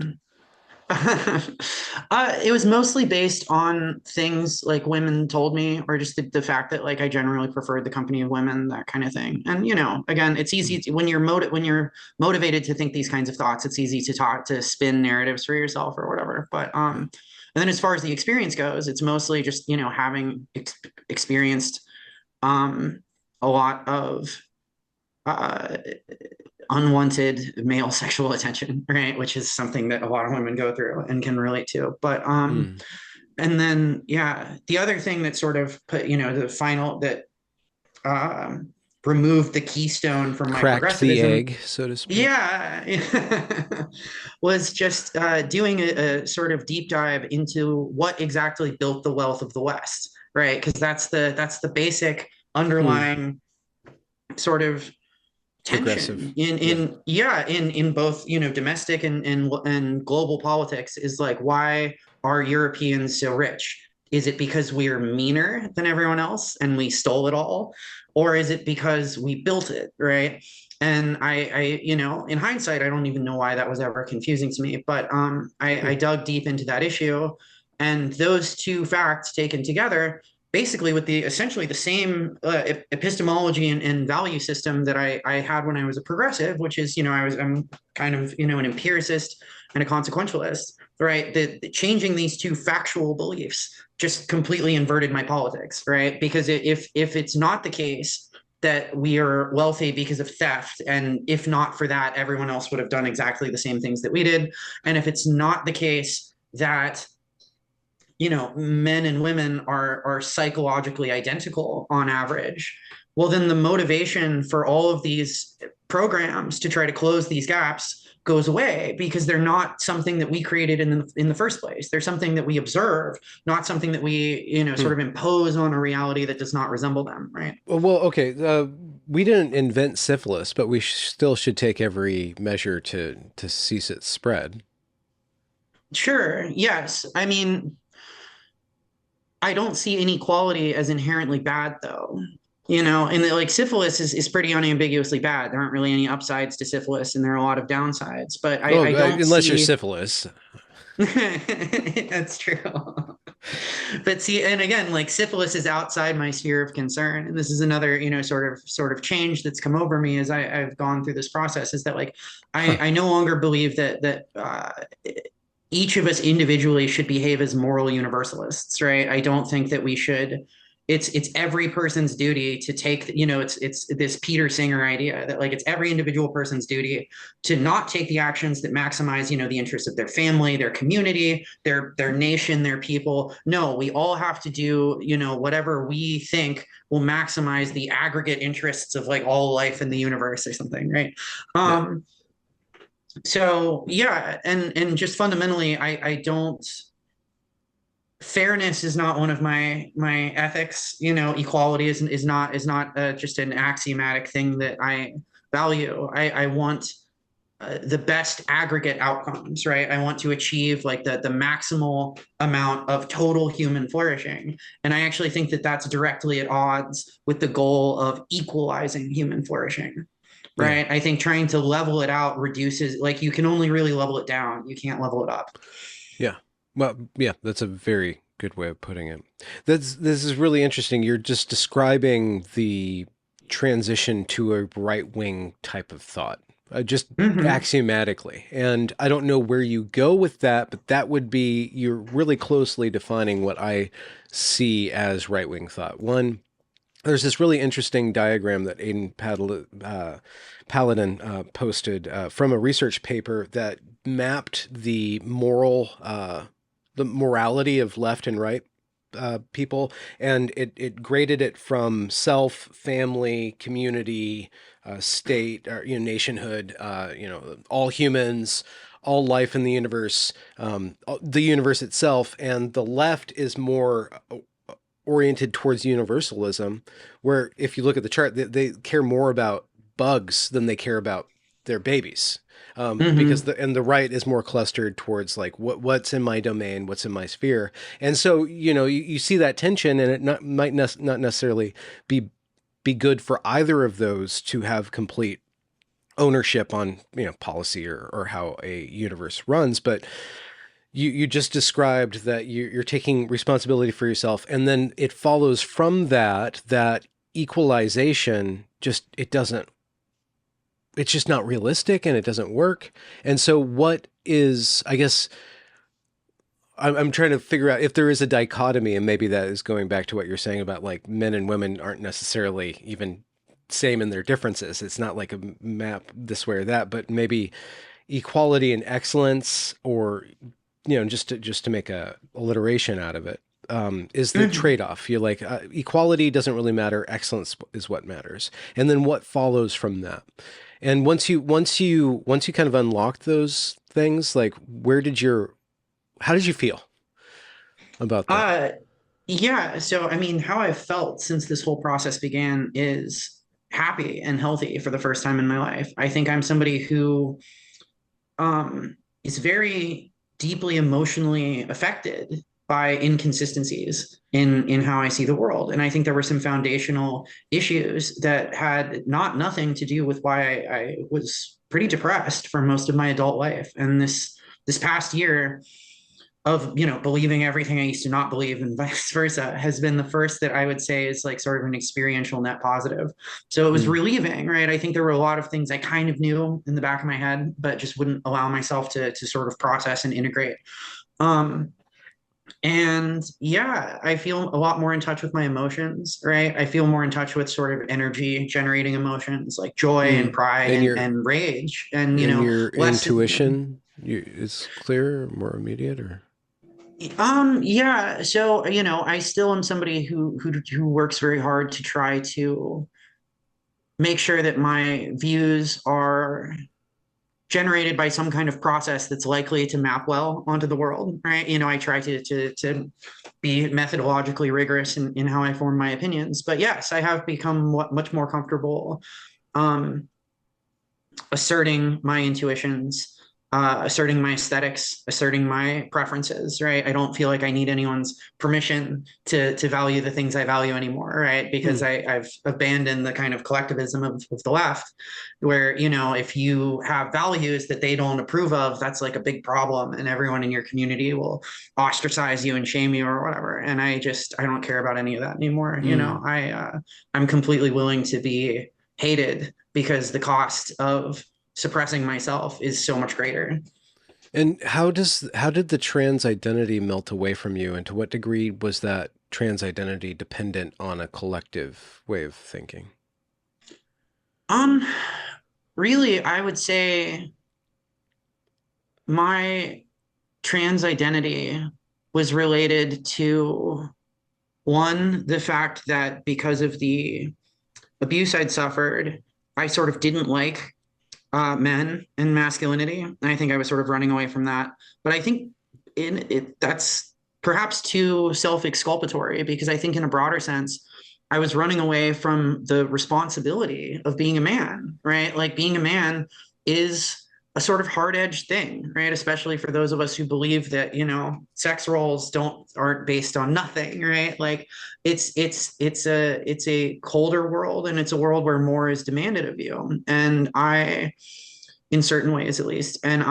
Speaker 2: It was mostly based on things like women told me, or just the fact that like I generally preferred the company of women, that kind of thing. And again, it's easy
Speaker 1: Mm.
Speaker 2: to, when you're motivated to think these kinds of thoughts, it's easy to talk to spin narratives for yourself or whatever. But
Speaker 1: Yeah.
Speaker 2: and then as far as the experience goes, it's mostly just having experienced um a lot of uh unwanted male sexual attention, right? Which is something that a lot of women go through and can relate to. But
Speaker 1: Mm.
Speaker 2: and then yeah, the other thing that sort of put, the final that um, removed the keystone from my
Speaker 1: Cracked the
Speaker 2: progressivism.
Speaker 1: egg, so to speak.
Speaker 2: Yeah, was just doing a sort of deep dive into what exactly built the wealth of the West, right? Because that's the basic
Speaker 1: Hmm.
Speaker 2: underlying sort of tension
Speaker 1: Progressive.
Speaker 2: in
Speaker 1: Yeah.
Speaker 2: in both domestic and global politics is like, why are Europeans so rich? Is it because we're meaner than everyone else and we stole it all, or is it because we built it, right? And in hindsight, I don't even know why that was ever confusing to me, but I dug deep into that issue, and those two facts taken together, basically with the essentially the same epistemology and value system that I had when I was a progressive, which is, I'm kind of, an empiricist and a consequentialist, right? The changing these two factual beliefs just completely inverted my politics, right? Because if it's not the case that we are wealthy because of theft, and if not for that, everyone else would have done exactly the same things that we did, and if it's not the case that men and women are psychologically identical on average, well, then the motivation for all of these programs to try to close these gaps goes away, because they're not something that we created in the first place. They're something that we observe, not something that we
Speaker 1: Hmm.
Speaker 2: sort of impose on a reality that does not resemble them, right?
Speaker 1: Well, okay. We didn't invent syphilis, but we still should take every measure to cease its spread.
Speaker 2: Sure, yes. I mean, I don't see inequality as inherently bad, though. And like syphilis is pretty unambiguously bad. There aren't really any upsides to syphilis, and there are a lot of downsides. But
Speaker 1: Oh,
Speaker 2: I don't
Speaker 1: unless you're
Speaker 2: see.
Speaker 1: syphilis.
Speaker 2: That's true. But see, and again, like syphilis is outside my sphere of concern, and this is another, sort of change that's come over me as I've gone through this process. Is that, like,
Speaker 1: Huh.
Speaker 2: I no longer believe that each of us individually should behave as moral universalists, right? I don't think that we should. It's every person's duty to take, it's this Peter Singer idea that, like, it's every individual person's duty to not take the actions that maximize, the interests of their family, their community, their nation, their people. No, we all have to do, whatever we think will maximize the aggregate interests of, like, all life in the universe or something, right?
Speaker 1: Yeah.
Speaker 2: So yeah, and just fundamentally, I don't. Fairness is not one of my ethics. Equality is not just an axiomatic thing that I value. I want the best aggregate outcomes, right? I want to achieve, like, the maximal amount of total human flourishing, and I actually think that that's directly at odds with the goal of equalizing human flourishing,
Speaker 1: Yeah.
Speaker 2: right? I think trying to level it out reduces, like, you can only really level it down. You can't level it up.
Speaker 1: Yeah. Well, yeah, that's a very good way of putting it. This is really interesting. You're just describing the transition to a right wing type of thought, just
Speaker 2: Mm-hmm.
Speaker 1: axiomatically. And I don't know where you go with that, but that would be, you're really closely defining what I see as right wing thought. One, there's this really interesting diagram that Paladin posted from a research paper that mapped the morality of left and right people, and it graded it from self, family, community, state, or nationhood, all humans, all life in the universe itself, and the left is more oriented towards universalism, where if you look at the chart, they care more about bugs than they care about their babies. Because
Speaker 2: Mm-hmm.
Speaker 1: the right is more clustered towards like what's in my domain, what's in my sphere, and so you see that tension, and it not necessarily be good for either of those to have complete ownership on policy or how a universe runs, but you just described that you're taking responsibility for yourself, and then it follows from that equalization just it doesn't it's just not realistic and it doesn't work. And so what is, I guess I'm trying to figure out if there is a dichotomy, and maybe that is going back to what you're saying about like men and women aren't necessarily even same in their differences. It's not like a map this way or that, but maybe equality and excellence, or just to make a alliteration out of it. is the
Speaker 2: Mhm.
Speaker 1: trade-off. You're like, equality doesn't really matter. Excellence is what matters. And then what follows from that. And once you kind of unlocked those things, like how did you feel about that?
Speaker 2: Uh, yeah. So, I mean, how I've felt since this whole process began is happy and healthy for the first time in my life. I think I'm somebody who is very deeply emotionally affected by inconsistencies in how I see the world. And I think there were some foundational issues that had nothing to do with why I was pretty depressed for most of my adult life. And this past year of believing everything I used to not believe and vice versa has been the first that I would say is like sort of an experiential net positive. So it was
Speaker 1: Mm.
Speaker 2: relieving, right? I think there were a lot of things I kind of knew in the back of my head, but just wouldn't allow myself to sort of process and integrate. Um, and yeah, I feel a lot more in touch with my emotions, right? I feel more in touch with sort of energy generating emotions like joy and
Speaker 1: Mm.
Speaker 2: pride
Speaker 1: And
Speaker 2: and rage, and
Speaker 1: your
Speaker 2: less.
Speaker 1: intuition is clear, more immediate, or
Speaker 2: Yeah. So, I still am somebody who works very hard to try to make sure that my views are generated by some kind of process that's likely to map well onto the world, right? I try to be methodologically rigorous in how I form my opinions. But yes, I have become much more comfortable um, asserting my intuitions, asserting my aesthetics, asserting my preferences, right? I don't feel like I need anyone's permission to value the things I value anymore, right? Because
Speaker 1: hmm.
Speaker 2: I've abandoned the kind of collectivism of the left, where, if you have values that they don't approve of, that's like a big problem, and everyone in your community will ostracize you and shame you or whatever. And I don't care about any of that anymore.
Speaker 1: Mm.
Speaker 2: I'm completely willing to be hated because the cost of suppressing myself is so much greater.
Speaker 1: And how did the trans identity melt away from you, and to what degree was that trans identity dependent on a collective way of thinking?
Speaker 2: Um, Really, I would say my trans identity was related to one, the fact that because of the abuse I'd suffered, I sort of didn't like men and masculinity. And I think I was sort of running away from that. But I think in it that's perhaps too self-exculpatory, because I think in a broader sense, I was running away from the responsibility of being a man, right? Like being a man is a sort of hard-edged thing, right? Especially for those of us who believe that, sex roles aren't based on nothing, right? Like it's a colder world, and it's a world where more is demanded of you. And in certain ways at least. And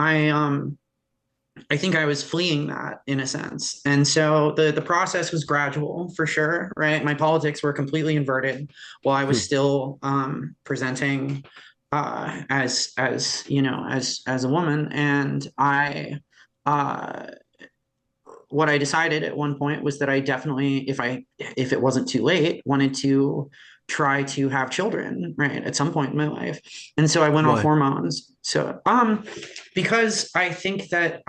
Speaker 2: I think I was fleeing that in a sense. And so the process was gradual for sure, right? My politics were completely inverted while I was
Speaker 1: Hmm.
Speaker 2: still presenting as a woman. And I uh what I decided at one point was that I definitely, if it wasn't too late, wanted to try to have children, right, at some point in my life. And so I went off
Speaker 1: Why?
Speaker 2: hormones. So because I think that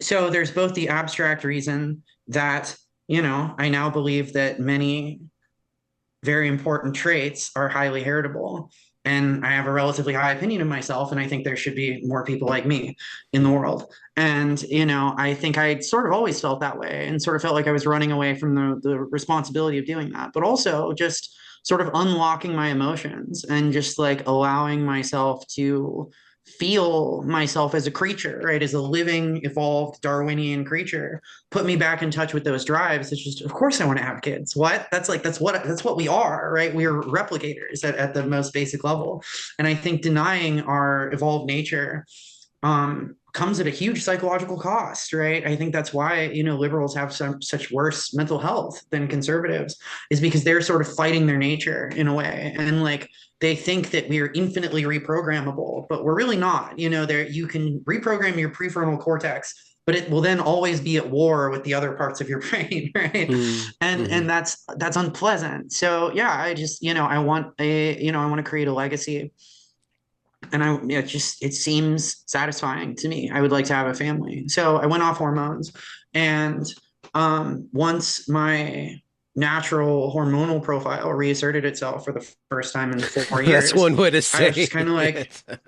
Speaker 2: so there's both the abstract reason that, I now believe that many very important traits are highly heritable. And I have a relatively high opinion of myself, and I think there should be more people like me in the world. And, I think I sort of always felt that way, and sort of felt like I was running away from the responsibility of doing that, but also just sort of unlocking my emotions and just like allowing myself to feel myself as a creature, right? As a living, evolved Darwinian creature, put me back in touch with those drives. It's just, of course I want to have kids. What? That's what we are, right? We are replicators at the most basic level. And I think denying our evolved nature comes at a huge psychological cost, right? I think that's why, liberals have such worse mental health than conservatives, is because they're sort of fighting their nature in a way. And like they think that we are infinitely reprogrammable, but we're really not. There you can reprogram your prefrontal cortex, but it will then always be at war with the other parts of your brain, right?
Speaker 1: Mm.
Speaker 2: And
Speaker 1: Hmm.
Speaker 2: that's unpleasant. So yeah, I just, I want to create a legacy, and it seems satisfying to me. I would like to have a family. So I went off hormones, and once my natural hormonal profile reasserted itself for the first time in 4 years,
Speaker 1: That's one way to
Speaker 2: I was
Speaker 1: say
Speaker 2: just kind of like,
Speaker 1: it.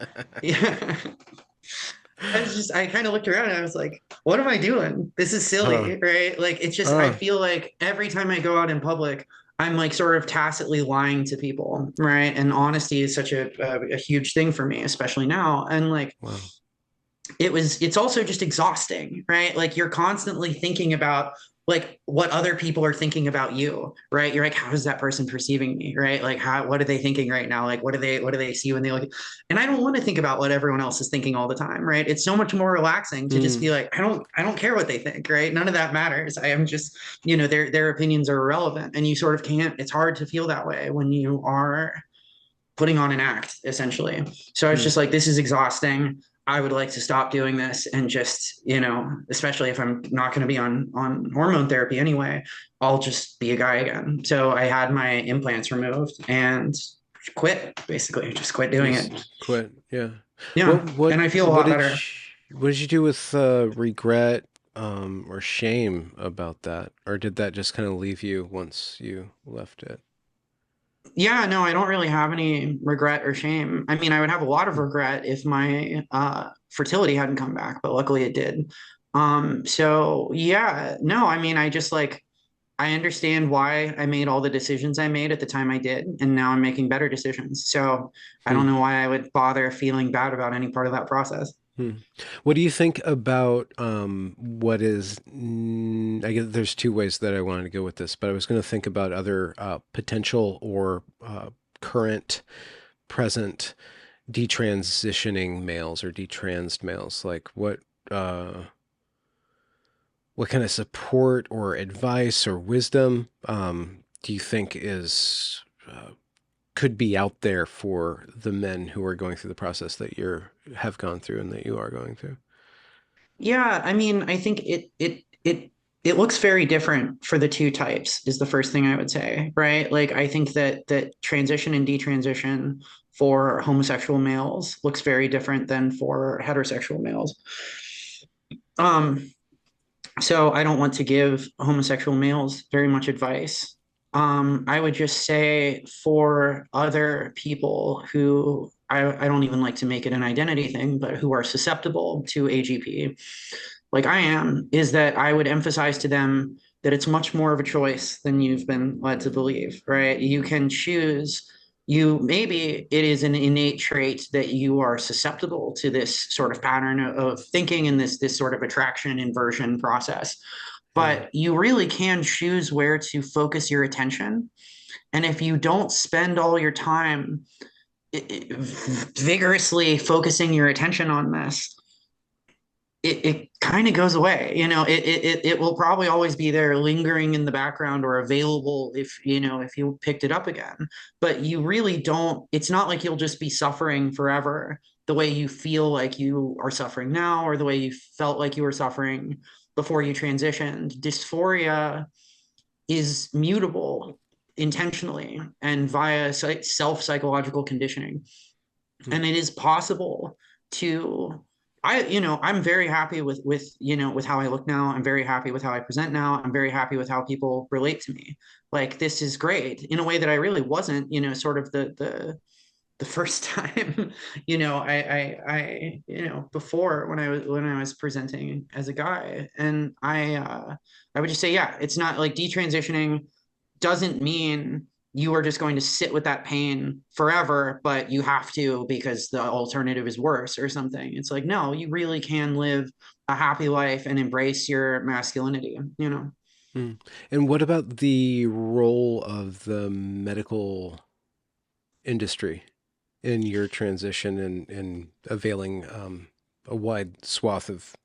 Speaker 2: yeah. I kind of looked around and I was like, what am I doing? This is
Speaker 1: Huh.
Speaker 2: silly, right? Like, it's just, I
Speaker 1: Huh.
Speaker 2: feel like every time I go out in public, I'm like sort of tacitly lying to people, right? And honesty is such a huge thing for me, especially now. And like,
Speaker 1: Wow.
Speaker 2: it's also just exhausting, right? Like you're constantly thinking about like what other people are thinking about you, right? You're like, how is that person perceiving me, right? Like what are they thinking right now? Like what do they see when they look? And I don't want to think about what everyone else is thinking all the time, right? It's so much more relaxing to just be
Speaker 1: Mm.
Speaker 2: like, I don't care what they think, right? None of that matters. I am just, their opinions are irrelevant, and you sort of can't. It's hard to feel that way when you are putting on an act, essentially. So I was
Speaker 1: Mm.
Speaker 2: just like, this is exhausting. I would like to stop doing this and just, especially if I'm not going to be on hormone therapy anyway, I'll just be a guy again. So I had my implants removed and quit, basically, just quit doing it.
Speaker 1: Just quit. Yeah.
Speaker 2: Yeah, and I feel a
Speaker 1: What
Speaker 2: lot
Speaker 1: did
Speaker 2: better.
Speaker 1: what did you do with regret or shame about that? Or did that just kind of leave you once you left it?
Speaker 2: Yeah, no, I don't really have any regret or shame. I mean, I would have a lot of
Speaker 1: Hmm.
Speaker 2: regret if my fertility hadn't come back, but luckily it did. So yeah, no, I mean, I just like I understand why I made all the decisions I made at the time I did, and now I'm making better decisions. So I
Speaker 1: Hmm.
Speaker 2: don't know why I would bother feeling bad about any part of that process.
Speaker 1: Hmm. What do you think about what is? I guess there's two ways that I wanted to go with this, but I was going to think about other potential or current, present detransitioning males or detransed males. Like uh, what kind of support or advice or wisdom do you think is could be out there for the men who are going through the process that you have gone through and that you are going through?
Speaker 2: Yeah, I mean, I think it looks very different for the two types is the first thing I would say, right? Like I think that transition and detransition for homosexual males looks very different than for heterosexual males. Um, so I don't want to give homosexual males very much advice. I would just say for other people who I don't even like to make it an identity thing, but who are susceptible to AGP, like I am, is that I would emphasize to them that it's much more of a choice than you've been led to believe, right? You can choose. Maybe it is an innate trait that you are susceptible to this sort of pattern of thinking and this sort of attraction inversion process,
Speaker 1: Yeah.
Speaker 2: but you really can choose where to focus your attention. And if you don't spend all your time vigorously focusing your attention on this, it kind of goes away. It will probably always be there lingering in the background or available if you picked it up again. But you really don't, it's not like you'll just be suffering forever the way you feel like you are suffering now or the way you felt like you were suffering before you transitioned. Dysphoria is mutable intentionally and via self psychological conditioning,
Speaker 1: Hmm.
Speaker 2: and it is possible to I'm very happy with how I look now. I'm very happy with how I present now. I'm very happy with how people relate to me. Like this is great in a way that I really wasn't, sort of the first time, before when I was presenting as a guy. And I would just say, yeah, it's not like detransitioning doesn't mean you are just going to sit with that pain forever, but you have to because the alternative is worse or something. It's like, no, you really can live a happy life and embrace your masculinity.
Speaker 1: Hmm. And what about the role of the medical industry in your transition and availing a wide swath of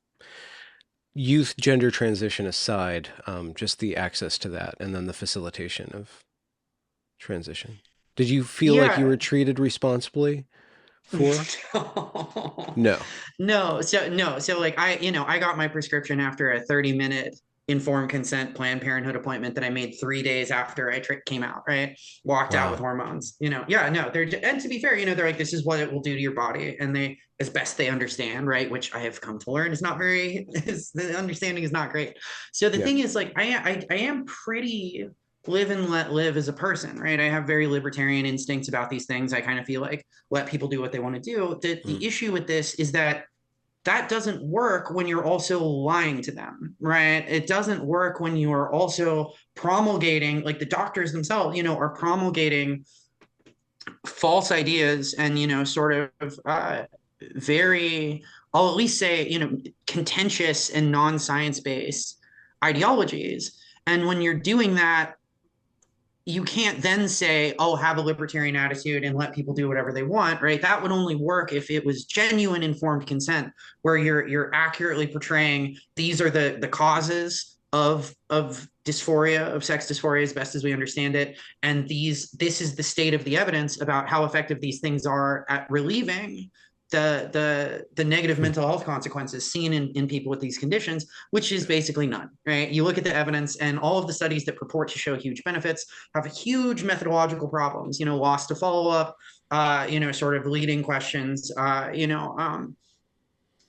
Speaker 1: youth gender transition aside, just the access to that and then the facilitation of transition? Did you feel like you
Speaker 2: Yeah.
Speaker 1: were treated responsibly for?
Speaker 2: No.
Speaker 1: No.
Speaker 2: No. So like I got my prescription after a 30-minute informed consent Planned Parenthood appointment that I made 3 days after I came out, right? Walked out with
Speaker 1: Wow.
Speaker 2: hormones, yeah, no, and to be fair, they're like, this is what it will do to your body. And they, as best they understand, right, which I have come to learn is not very, the understanding is not great. So the
Speaker 1: Yeah.
Speaker 2: thing is, like, I am pretty live and let live as a person, right? I have very libertarian instincts about these things. I kind of feel like let people do what they want to do. The issue with this is that doesn't work when you're also lying to them, right? It doesn't work when you are also promulgating, like the doctors themselves, are promulgating false ideas and, sort of very, I'll at least say, contentious and non-science based ideologies. And when you're doing that, you can't then say, oh, have a libertarian attitude and let people do whatever they want, right? That would only work if it was genuine informed consent, where you're accurately portraying these are the causes of dysphoria, of sex dysphoria, as best as we understand it, and this is the state of the evidence about how effective these things are at relieving the negative mental health consequences seen in people with these conditions, which is basically none, right? You look at the evidence, and all of the studies that purport to show huge benefits have huge methodological problems, loss to follow-up, sort of leading questions,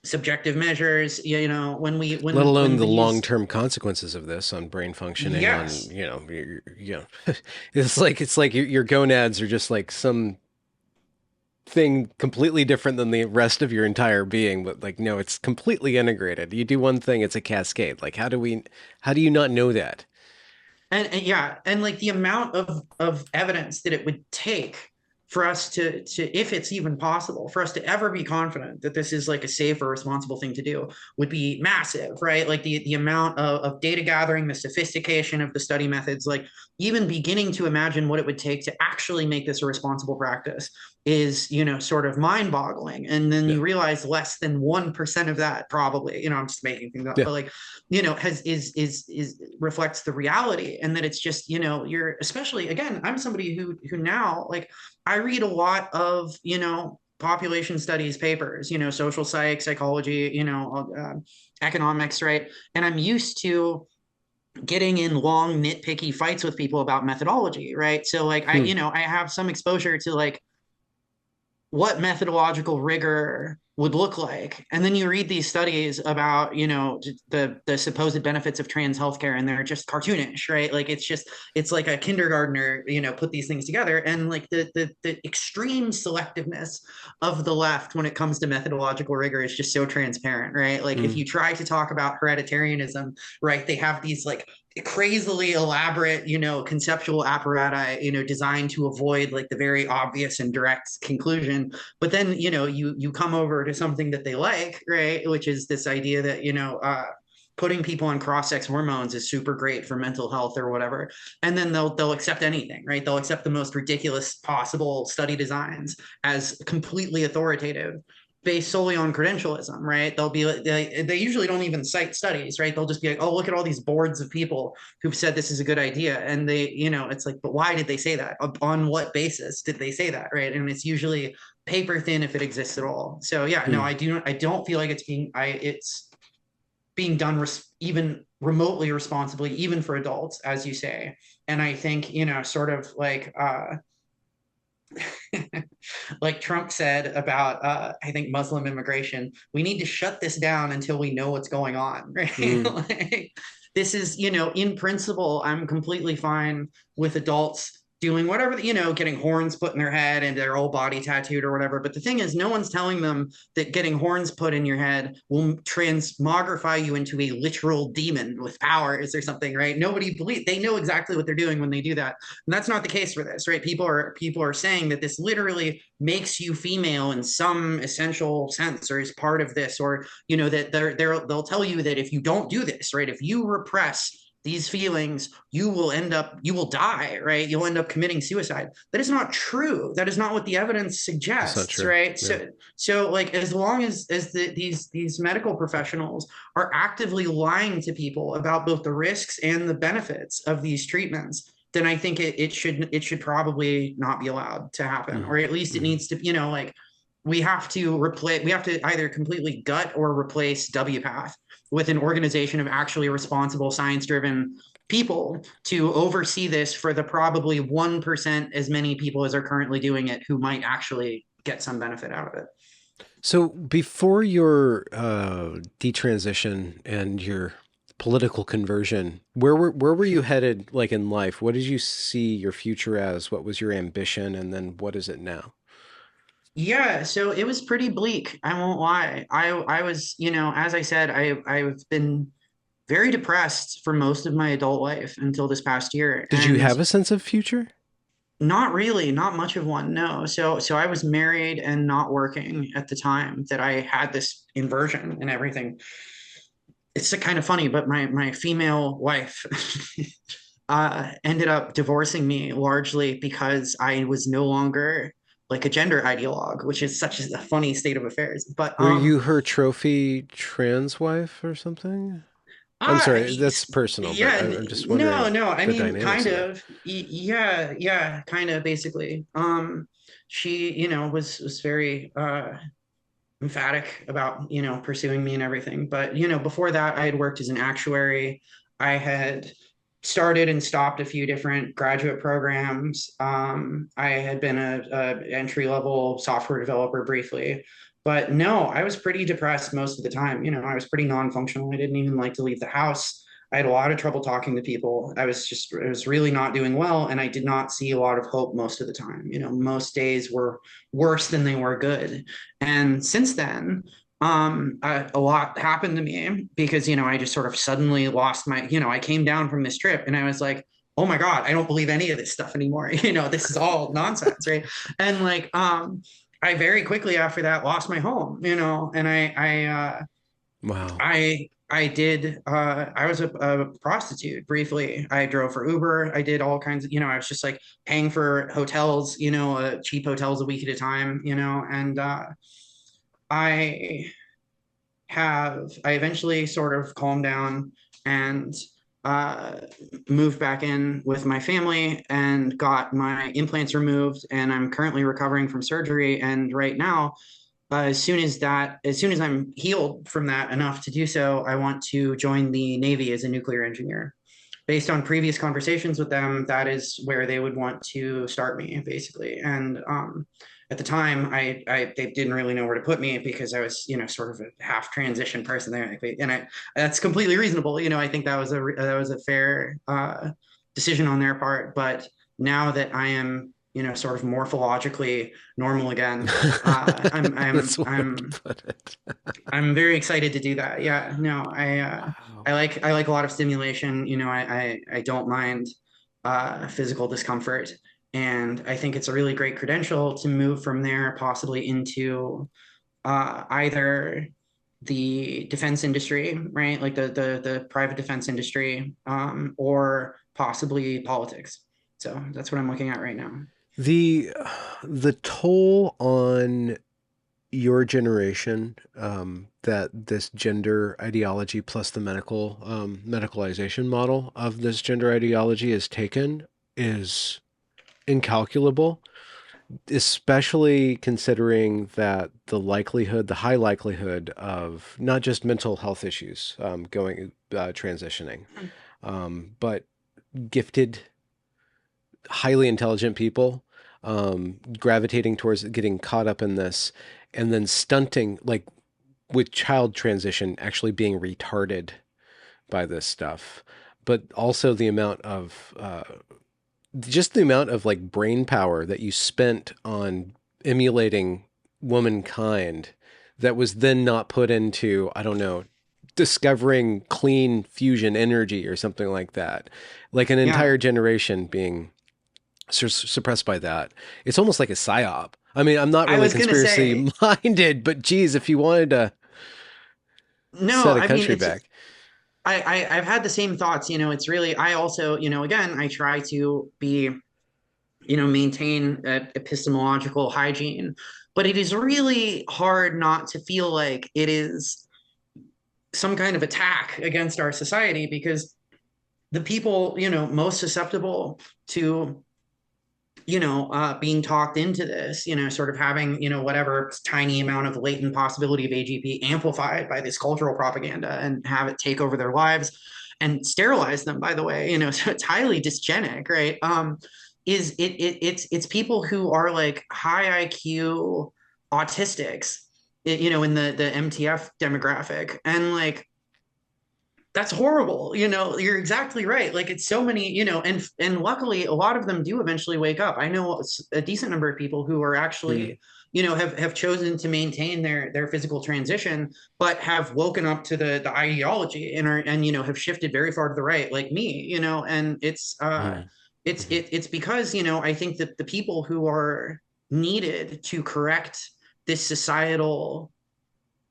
Speaker 2: subjective measures,
Speaker 1: Let alone
Speaker 2: when
Speaker 1: the
Speaker 2: these,
Speaker 1: long-term consequences of this on brain functioning, on
Speaker 2: yes.
Speaker 1: it's like your gonads are just like some thing completely different than the rest of your entire being, but like no, it's completely integrated. You do one thing, it's a cascade. Like how do you not know that?
Speaker 2: And yeah, and like the amount of evidence that it would take for us to if it's even possible for us to ever be confident that this is like a safe or responsible thing to do would be massive, right? Like the amount of data gathering, the sophistication of the study methods, like even beginning to imagine what it would take to actually make this a responsible practice is, sort of mind boggling. And then
Speaker 1: Yeah.
Speaker 2: you realize less than 1% of that, probably, I'm just making things up,
Speaker 1: Yeah.
Speaker 2: but like, has is reflects the reality. And that it's just, you're, especially, again, I'm somebody who now, like, I read a lot of, population studies papers, social psychology, economics, right? And I'm used to getting in long nitpicky fights with people about methodology, right? So like
Speaker 1: Hmm.
Speaker 2: I have some exposure to like what methodological rigor would look like. And then you read these studies about, the supposed benefits of trans healthcare, and they're just cartoonish, right? Like it's like a kindergartner, put these things together. And like the extreme selectiveness of the left when it comes to methodological rigor is just so transparent, right? Like if
Speaker 1: Hmm.
Speaker 2: you try to talk about hereditarianism, right, they have these like crazily elaborate, conceptual apparatus, designed to avoid like the very obvious and direct conclusion. But then, you come over to something that they like, right? Which is this idea that, putting people on cross-sex hormones is super great for mental health or whatever. And then they'll accept anything, right? They'll accept the most ridiculous possible study designs as completely authoritative, based solely on credentialism, right? They'll be like, they usually don't even cite studies, right? They'll just be like, oh, look at all these boards of people who've said this is a good idea. And they, it's like, but why did they say that? On what basis did they say that, right? And it's usually paper thin if it exists at all. So yeah, no,
Speaker 1: Hmm.
Speaker 2: I don't feel like it's being done even remotely responsibly, even for adults, as you say. And I think, sort of like, like Trump said about, I think, Muslim immigration, we need to shut this down until we know what's going on, right?
Speaker 1: Hmm.
Speaker 2: Like, this is, in principle, I'm completely fine with adults doing whatever, getting horns put in their head and their whole body tattooed or whatever. But the thing is, no one's telling them that getting horns put in your head will transmogrify you into a literal demon with powers or something, right? Nobody believes, they know exactly what they're doing when they do that. And that's not the case for this, right? People are saying that this literally makes you female in some essential sense, or is part of this, or that they'll tell you that if you don't do this, right, if you repress these feelings, you will die, right? You'll end up committing suicide. That is not true. That is not what the evidence
Speaker 1: That's not
Speaker 2: suggests,
Speaker 1: true.
Speaker 2: right?
Speaker 1: Yeah.
Speaker 2: So like, as long as these medical professionals are actively lying to people about both the risks and the benefits of these treatments, then I think it should probably not be allowed to happen,
Speaker 1: Hmm.
Speaker 2: or at least it
Speaker 1: Hmm.
Speaker 2: needs to, like, we have to either completely gut or replace WPATH with an organization of actually responsible, science-driven people to oversee this for the probably 1% as many people as are currently doing it who might actually get some benefit out of it.
Speaker 1: So before your detransition and your political conversion, where were you headed, like, in life? What did you see your future as? What was your ambition, and then what is it now?
Speaker 2: Yeah, so it was pretty bleak. I won't lie. I was, as I said, I've been very depressed for most of my adult life until this past year,
Speaker 1: Did you
Speaker 2: and
Speaker 1: have a sense of future?
Speaker 2: not really, not much of one. No. So I was married and not working at the time that I had this inversion and everything. It's kind of funny, but my female wife ended up divorcing me largely because I was no longer like a gender ideologue, which is such a funny state of affairs. But
Speaker 1: Were you her trophy trans wife or something? I'm
Speaker 2: uh
Speaker 1: sorry, that's personal, but
Speaker 2: yeah,
Speaker 1: I'm just
Speaker 2: no,
Speaker 1: wondering
Speaker 2: no. I
Speaker 1: the
Speaker 2: mean,
Speaker 1: dynamics
Speaker 2: kind
Speaker 1: of it.
Speaker 2: of. Yeah, yeah, kind of basically. She, was very emphatic about, pursuing me and everything. But, before that, I had worked as an actuary. I had started and stopped a few different graduate programs. I had been a entry level software developer briefly. But no, I was pretty depressed most of the time. I was pretty non-functional. I didn't even like to leave the house. I had a lot of trouble talking to people. I was really not doing well, and I did not see a lot of hope most of the time. Most days were worse than they were good. And since then, a lot happened to me because, I just sort of suddenly lost I came down from this trip and I was like, oh my God, I don't believe any of this stuff anymore. This is all nonsense, right? And like, I very quickly after that lost my home, and
Speaker 1: Wow.
Speaker 2: I was a prostitute briefly. I drove for Uber. I did all kinds of, I was just like paying for hotels, cheap hotels a week at a time, and I I eventually sort of calmed down and uh, moved back in with my family and got my implants removed. And I'm currently recovering from surgery. And right now, as soon as I'm healed from that enough to do so, I want to join the Navy as a nuclear engineer. Based on previous conversations with them, that is where they would want to start me, basically. And at the time, they didn't really know where to put me because I was, sort of a half transition person there, and that's completely reasonable. I think that was a fair decision on their part. But now that I am, sort of morphologically normal again,
Speaker 1: That's one way to put it.
Speaker 2: I'm very excited to do that. Yeah, no,
Speaker 1: Wow.
Speaker 2: I like a lot of stimulation. I don't mind physical discomfort, and I think it's a really great credential to move from there possibly into either the defense industry, right? Like the private defense industry, or possibly politics. So that's what I'm looking at right now.
Speaker 1: The the toll on your generation, that this gender ideology plus the medicalization model of this gender ideology has taken is incalculable, especially considering that the high likelihood of not just mental health issues, transitioning, but gifted, highly intelligent people gravitating towards getting caught up in this, and then stunting, like with child transition actually being retarded by this stuff. But also the amount of like brain power that you spent on emulating womankind that was then not put into, I don't know, discovering clean fusion energy or something like that. Like an
Speaker 2: Yeah,
Speaker 1: entire generation being suppressed by that. It's almost like a psyop. I mean, I'm not
Speaker 2: I
Speaker 1: really
Speaker 2: was gonna say
Speaker 1: conspiracy minded, but geez, if you wanted to
Speaker 2: no.
Speaker 1: set a
Speaker 2: I mean,
Speaker 1: country back.
Speaker 2: I've had the same thoughts. It's really I also again I try to be maintain epistemological hygiene, but it is really hard not to feel like it is some kind of attack against our society because the people most susceptible to being talked into this, sort of having, whatever tiny amount of latent possibility of AGP amplified by this cultural propaganda and have it take over their lives and sterilize them, by the way, so it's highly dysgenic, right? It's people who are like high IQ autistics, in the MTF demographic. And like, that's horrible. You're exactly right. Like it's so many, and luckily a lot of them do eventually wake up. I know a decent number of people who are
Speaker 1: Mm,
Speaker 2: actually, have chosen to maintain their physical transition, but have woken up to the ideology and have shifted very far to the right, like me, and
Speaker 1: mm, mm,
Speaker 2: it's because, I think that the people who are needed to correct this societal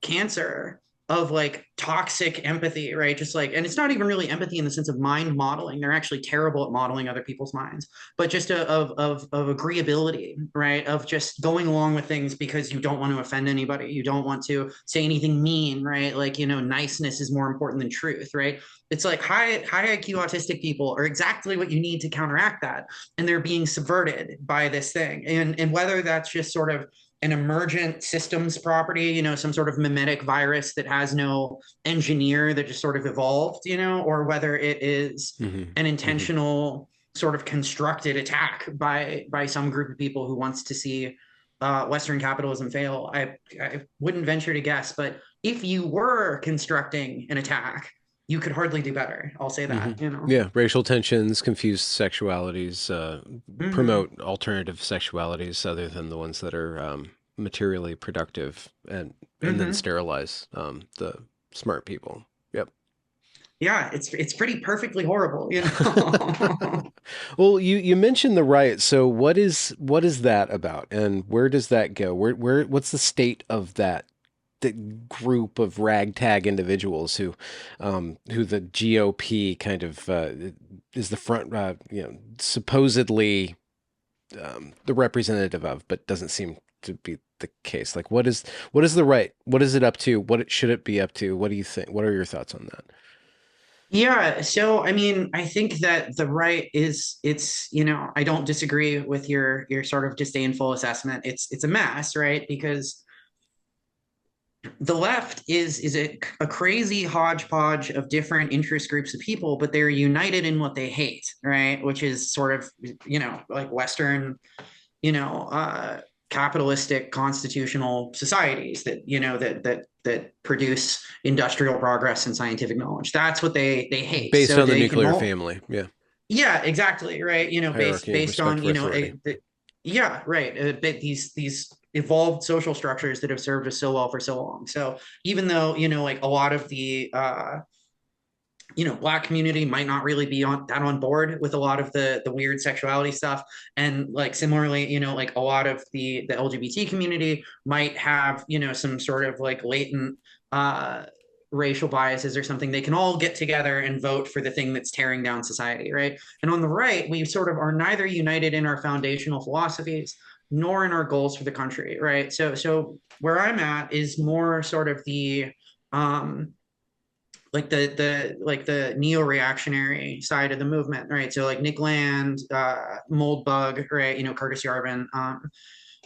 Speaker 2: cancer of like toxic empathy, right? Just like, and it's not even really empathy in the sense of mind modeling. They're actually terrible at modeling other people's minds, but just of agreeability, right? Of just going along with things because you don't want to offend anybody. You don't want to say anything mean, right? Like, niceness is more important than truth, right? It's like high IQ autistic people are exactly what you need to counteract that. And they're being subverted by this thing. And whether that's just sort of an emergent systems property, some sort of mimetic virus that has no engineer that just sort of evolved, or whether it is
Speaker 1: mm,
Speaker 2: an
Speaker 1: mm.
Speaker 2: intentional sort of constructed attack by some group of people who wants to see Western capitalism fail. I wouldn't venture to guess, but if you were constructing an attack, you could hardly do better. I'll say
Speaker 1: Hmm.
Speaker 2: that.
Speaker 1: Yeah, racial tensions, confused sexualities,
Speaker 2: Mm-hmm.
Speaker 1: promote alternative sexualities other than the ones that are materially productive, and then
Speaker 2: Mm-hmm.
Speaker 1: sterilize the smart people. Yep.
Speaker 2: Yeah, it's pretty perfectly horrible.
Speaker 1: Well, you mentioned the riot. So what is that about, and where does that go? What's the state of the group of ragtag individuals who the GOP kind of is the front, supposedly the representative of, but doesn't seem to be the case. Like, what is the right? What is it up to? Should it be up to? What do you think? What are your thoughts on that?
Speaker 2: Yeah, so I mean, I think that the right is I don't disagree with your sort of disdainful assessment. It's a mess, right? Because the left is a crazy hodgepodge of different interest groups of people, but they're united in what they hate, right? Which is sort of, like Western, you know, uh, capitalistic constitutional societies that that produce industrial progress and scientific knowledge. That's what they hate.
Speaker 1: Based
Speaker 2: So
Speaker 1: on the
Speaker 2: they can
Speaker 1: nuclear
Speaker 2: all,
Speaker 1: family, yeah,
Speaker 2: yeah, exactly, right.
Speaker 1: hierarchy,
Speaker 2: Based
Speaker 1: respect
Speaker 2: on
Speaker 1: for authority.
Speaker 2: yeah, right. These evolved social structures that have served us so well for so long. So even though like a lot of the black community might not really be on board with a lot of the weird sexuality stuff, and like similarly like a lot of the LGBT community might have some sort of like latent uh racial biases or something, they can all get together and vote for the thing that's tearing down society, right? And on the right, we sort of are neither united in our foundational philosophies nor in our goals for the country, right? So where I'm at is more sort of the um like the neo-reactionary side of the movement, right? So like Nick Land, Moldbug, right? Curtis Yarvin,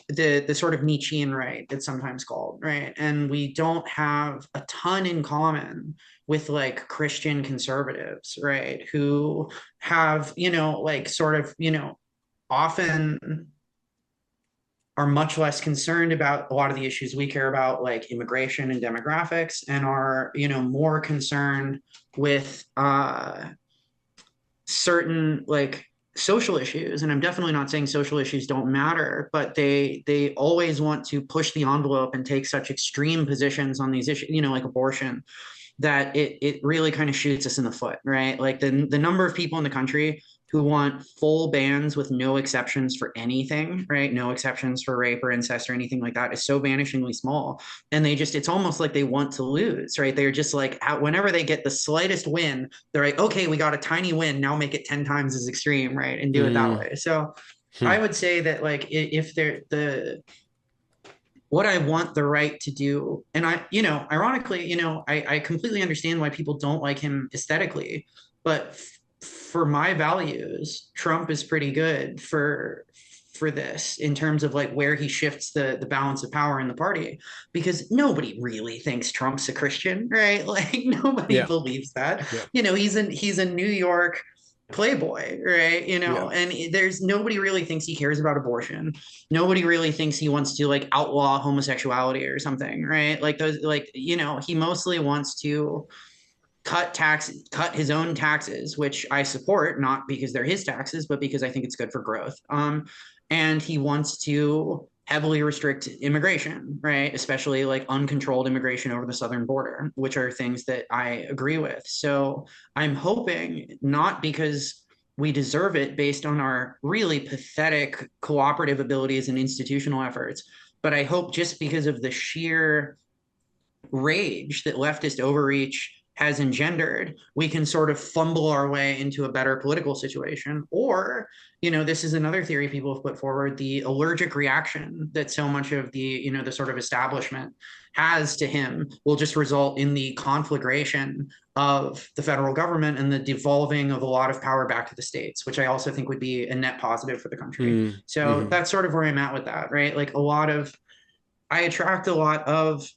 Speaker 2: the sort of Nietzschean right, it's sometimes called, right? And we don't have a ton in common with like Christian conservatives, right? Who have like sort of often are much less concerned about a lot of the issues we care about, like immigration and demographics, and are more concerned with certain like social issues. And I'm definitely not saying social issues don't matter, but they always want to push the envelope and take such extreme positions on these issues, like abortion, that it really kind of shoots us in the foot, right? Like the number of people in the country who want full bans with no exceptions for anything, right? No exceptions for rape or incest or anything like that is so vanishingly small. And it's almost like they want to lose, right? They're just like, whenever they get the slightest win, they're like, okay, we got a tiny win. Now make it 10 times as extreme, right? And do it that
Speaker 1: Mm,
Speaker 2: way. So
Speaker 1: hmm,
Speaker 2: I would say that like if they're what I want the right to do. And ironically, I completely understand why people don't like him aesthetically, but for my values, Trump is pretty good for this in terms of like where he shifts the balance of power in the party, because nobody really thinks Trump's a Christian, right? Like nobody
Speaker 1: Yeah.
Speaker 2: believes that.
Speaker 1: Yeah.
Speaker 2: He's a New York playboy, right?
Speaker 1: Yeah.
Speaker 2: And there's nobody really thinks he cares about abortion. Nobody really thinks he wants to like outlaw homosexuality or something, right? Like those, like, he mostly wants to cut his own taxes, which I support, not because they're his taxes, but because I think it's good for growth. And he wants to heavily restrict immigration, right? Especially like uncontrolled immigration over the southern border, which are things that I agree with. So I'm hoping, not because we deserve it based on our really pathetic cooperative abilities and institutional efforts, but I hope just because of the sheer rage that leftist overreach has engendered, we can sort of fumble our way into a better political situation. Or, this is another theory people have put forward, the allergic reaction that so much of the sort of establishment has to him will just result in the conflagration of the federal government and the devolving of a lot of power back to the states, which I also think would be a net positive for the country. So
Speaker 1: Mm-hmm.
Speaker 2: that's sort of where I'm at with that, right? Like I attract a lot of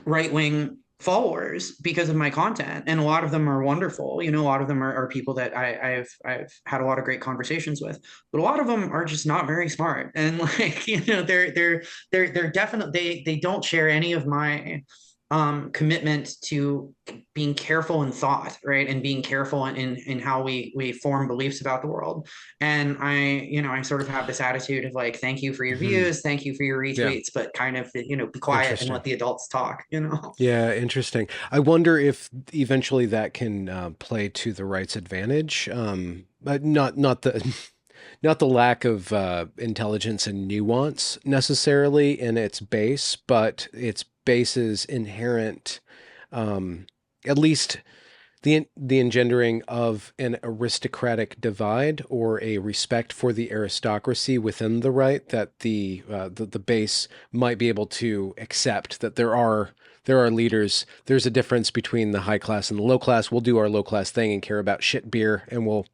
Speaker 2: right wing followers because of my content, and a lot of them are wonderful. A lot of them are people that I've had a lot of great conversations with, but a lot of them are just not very smart, and like they're definitely they don't share any of my commitment to being careful in thought, right, and being careful in how we form beliefs about the world. And I sort of have this attitude of like, thank you for your
Speaker 1: Mm-hmm.
Speaker 2: views, thank you for your
Speaker 1: Yeah.
Speaker 2: retweets, but kind of be quiet and
Speaker 1: Interesting.
Speaker 2: let the adults talk.
Speaker 1: Yeah, interesting. I wonder if eventually that can play to the right's advantage. But not the not the lack of intelligence and nuance necessarily in its base, but its base's inherent, um, at least the engendering of an aristocratic divide or a respect for the aristocracy within the right, that the base might be able to accept that there are leaders. There's a difference between the high class and the low class. We'll do our low class thing and care about shit beer, and we'll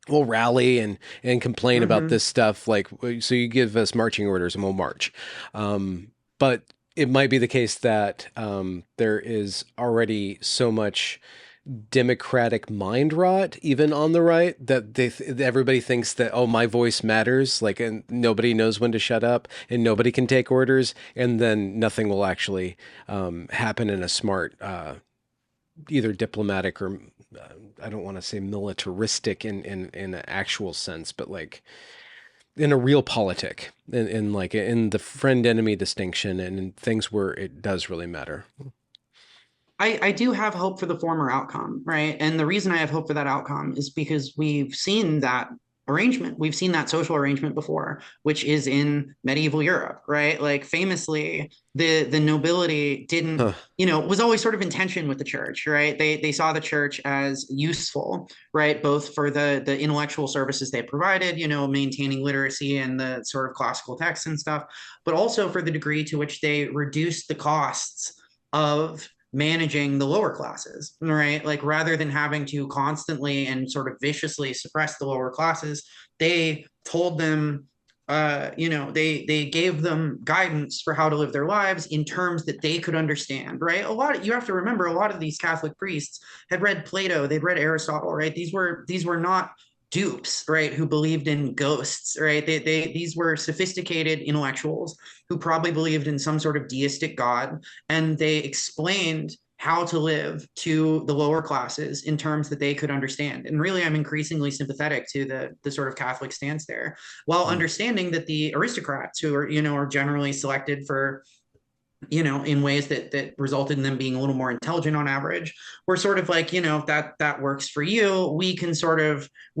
Speaker 1: rally and complain about
Speaker 2: Mm-hmm.
Speaker 1: this stuff. Like, so you give us marching orders and we'll march. But it might be the case that there is already so much democratic mind rot even on the right that everybody thinks that, oh, my voice matters, like, and nobody knows when to shut up and nobody can take orders, and then nothing will actually happen in a smart either diplomatic or I don't want to say militaristic in an actual sense, but like in a real politic, in like in the friend enemy distinction and in things where it does really matter.
Speaker 2: I do have hope for the former outcome, right? And the reason I have hope for that outcome is because we've seen that arrangement. We've seen that social arrangement before, which is in medieval Europe, right? Like famously, the nobility didn't,
Speaker 1: Huh.
Speaker 2: was always sort of in tension with the church, right? They saw the church as useful, right? Both for the intellectual services they provided, maintaining literacy and the sort of classical texts and stuff, but also for the degree to which they reduced the costs of managing the lower classes, right? Like rather than having to constantly and sort of viciously suppress the lower classes, they told them, they gave them guidance for how to live their lives in terms that they could understand, right? You have to remember, a lot of these Catholic priests had read Plato, they'd read Aristotle, right? These were not dupes, right, who believed in ghosts, right? These were sophisticated intellectuals who probably believed in some sort of deistic god, and they explained how to live to the lower classes in terms that they could understand. And really, I'm increasingly sympathetic to the sort of Catholic stance there, while
Speaker 1: Mm.
Speaker 2: understanding that the aristocrats who are generally selected for in ways that resulted in them being a little more intelligent on average. We're sort of like, if that works for you, we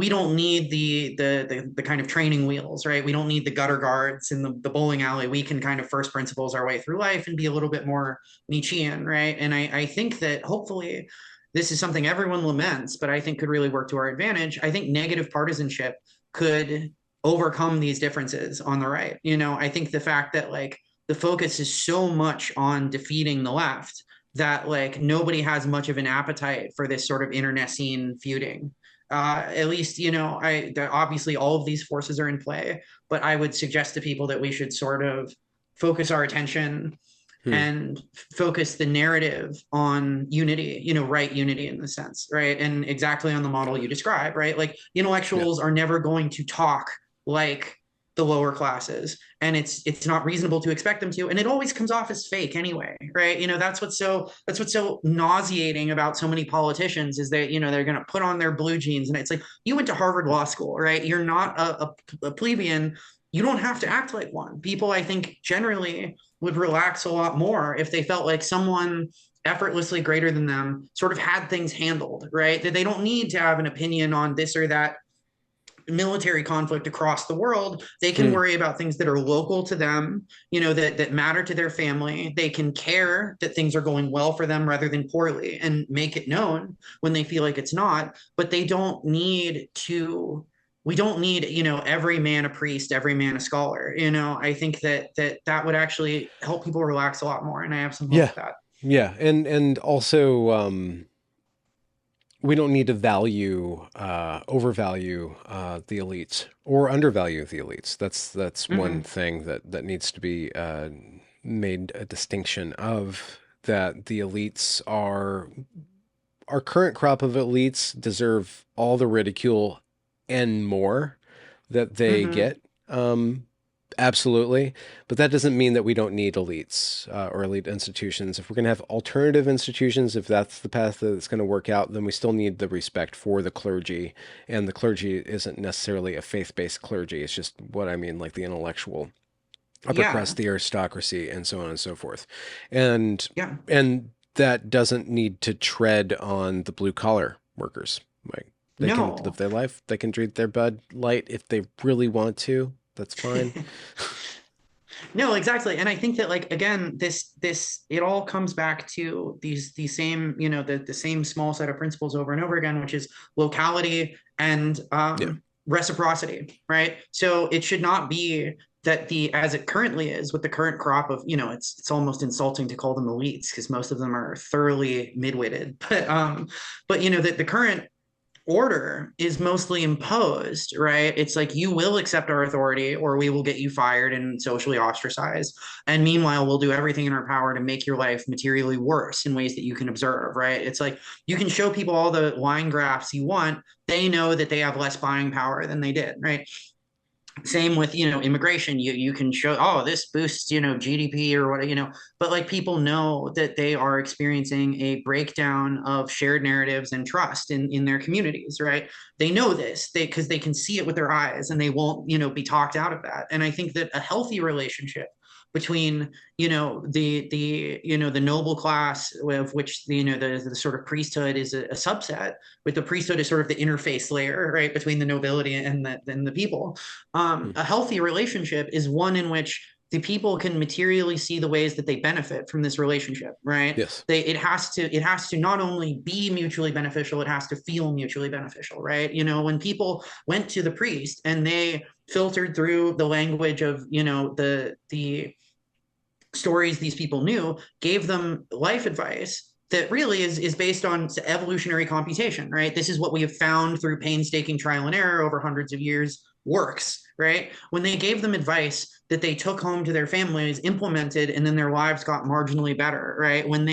Speaker 2: don't need the kind of training wheels, right? We don't need the gutter guards in the bowling alley. We can kind of first principles our way through life and be a little bit more Nietzschean, right? And I think that hopefully this is something everyone laments, but I think could really work to our advantage. I think negative partisanship could overcome these differences on the right. I think the fact that like the focus is so much on defeating the left that like nobody has much of an appetite for this sort of internecine feuding. at least, obviously all of these forces are in play, but I would suggest to people that we should sort of focus our attention
Speaker 1: Hmm.
Speaker 2: and focus the narrative on unity, right unity in the sense, right? And exactly on the model you describe, right? Like
Speaker 1: Yeah.
Speaker 2: intellectuals are never going to talk like the lower classes, and it's not reasonable to expect them to, and it always comes off as fake anyway, right? That's what's so nauseating about so many politicians is that they're going to put on their blue jeans, and it's like, you went to Harvard Law School, right? You're not a plebeian. You don't have to act like one. People, I think, generally would relax a lot more if they felt like someone effortlessly greater than them sort of had things handled, right? That they don't need to have an opinion on this or that military conflict across the world. They can
Speaker 1: Hmm.
Speaker 2: worry about things that are local to them, that matter to their family. They can care that things are going well for them rather than poorly, and make it known when they feel like it's not. But they don't need to. We don't need, every man a priest, every man a scholar. I think that would actually help people relax a lot more, and I have some hope
Speaker 1: Yeah.
Speaker 2: with that.
Speaker 1: Yeah. And also, we don't need to overvalue the elites or undervalue the elites. That's one
Speaker 2: Mm-hmm.
Speaker 1: thing that needs to be made a distinction of, that the elites are, our current crop of elites deserve all the ridicule and more that they
Speaker 2: Mm-hmm.
Speaker 1: get. Absolutely. But that doesn't mean that we don't need elites or elite institutions. If we're going to have alternative institutions, if that's the path that it's going to work out, then we still need the respect for the clergy. And the clergy isn't necessarily a faith-based clergy. It's just what I mean, like the intellectual upper
Speaker 2: Yeah.
Speaker 1: crust, the aristocracy, and so on and so forth. And
Speaker 2: Yeah.
Speaker 1: and that doesn't need to tread on the blue collar workers. Like, they can live
Speaker 2: No.
Speaker 1: their life. They can drink their Bud Light if they really want to. That's fine.
Speaker 2: No, exactly. And I think that, like, again, this it all comes back to these same, the same small set of principles over and over again, which is locality and
Speaker 1: Yeah.
Speaker 2: reciprocity, right? So it should not be that, the as it currently is with the current crop of, it's almost insulting to call them elites because most of them are thoroughly mid-witted, but that the current order is mostly imposed, right? It's like, you will accept our authority or we will get you fired and socially ostracized. And meanwhile, we'll do everything in our power to make your life materially worse in ways that you can observe, right? It's like, you can show people all the line graphs you want. They know that they have less buying power than they did, right? Same with, immigration. You can show, oh, this boosts, GDP or what, but like, people know that they are experiencing a breakdown of shared narratives and trust in their communities, right? They know this, because they can see it with their eyes, and they won't, be talked out of that. And I think that a healthy relationship between, the noble class, of which the sort of priesthood is a subset, with the priesthood is sort of the interface layer, right, between the nobility and the people.
Speaker 1: Hmm.
Speaker 2: A healthy relationship is one in which the people can materially see the ways that they benefit from this relationship, right?
Speaker 1: Yes.
Speaker 2: It has to not only be mutually beneficial, it has to feel mutually beneficial, right? When people went to the priest and they filtered through the language of, the stories these people knew, gave them life advice that really is based on evolutionary computation, right? This is what we have found through painstaking trial and error over hundreds of years works, right? When they gave them advice that they took home to their families, implemented, and then their lives got marginally better, right? When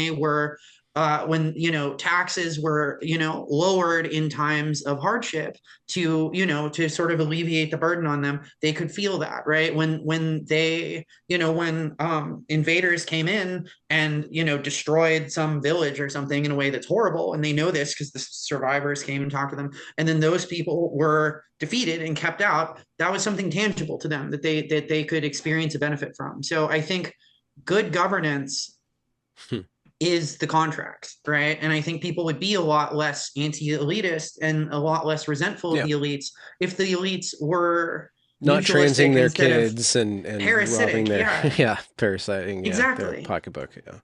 Speaker 2: taxes were lowered in times of hardship to sort of alleviate the burden on them, they could feel that, right? When invaders came in and destroyed some village or something in a way that's horrible, and they know this because the survivors came and talked to them, and then those people were defeated and kept out, that was something tangible to them that they could experience a benefit from. So I think good governance
Speaker 1: Hmm.
Speaker 2: is the contract, right? And I think people would be a lot less anti-elitist and a lot less resentful of
Speaker 1: Yeah.
Speaker 2: the elites if the elites were
Speaker 1: Not transing
Speaker 2: mutualistic
Speaker 1: their
Speaker 2: instead of
Speaker 1: kids and robbing
Speaker 2: parasitic.
Speaker 1: their,
Speaker 2: Yeah,
Speaker 1: yeah, parasiting, yeah, their
Speaker 2: exactly.
Speaker 1: pocketbook. Yeah.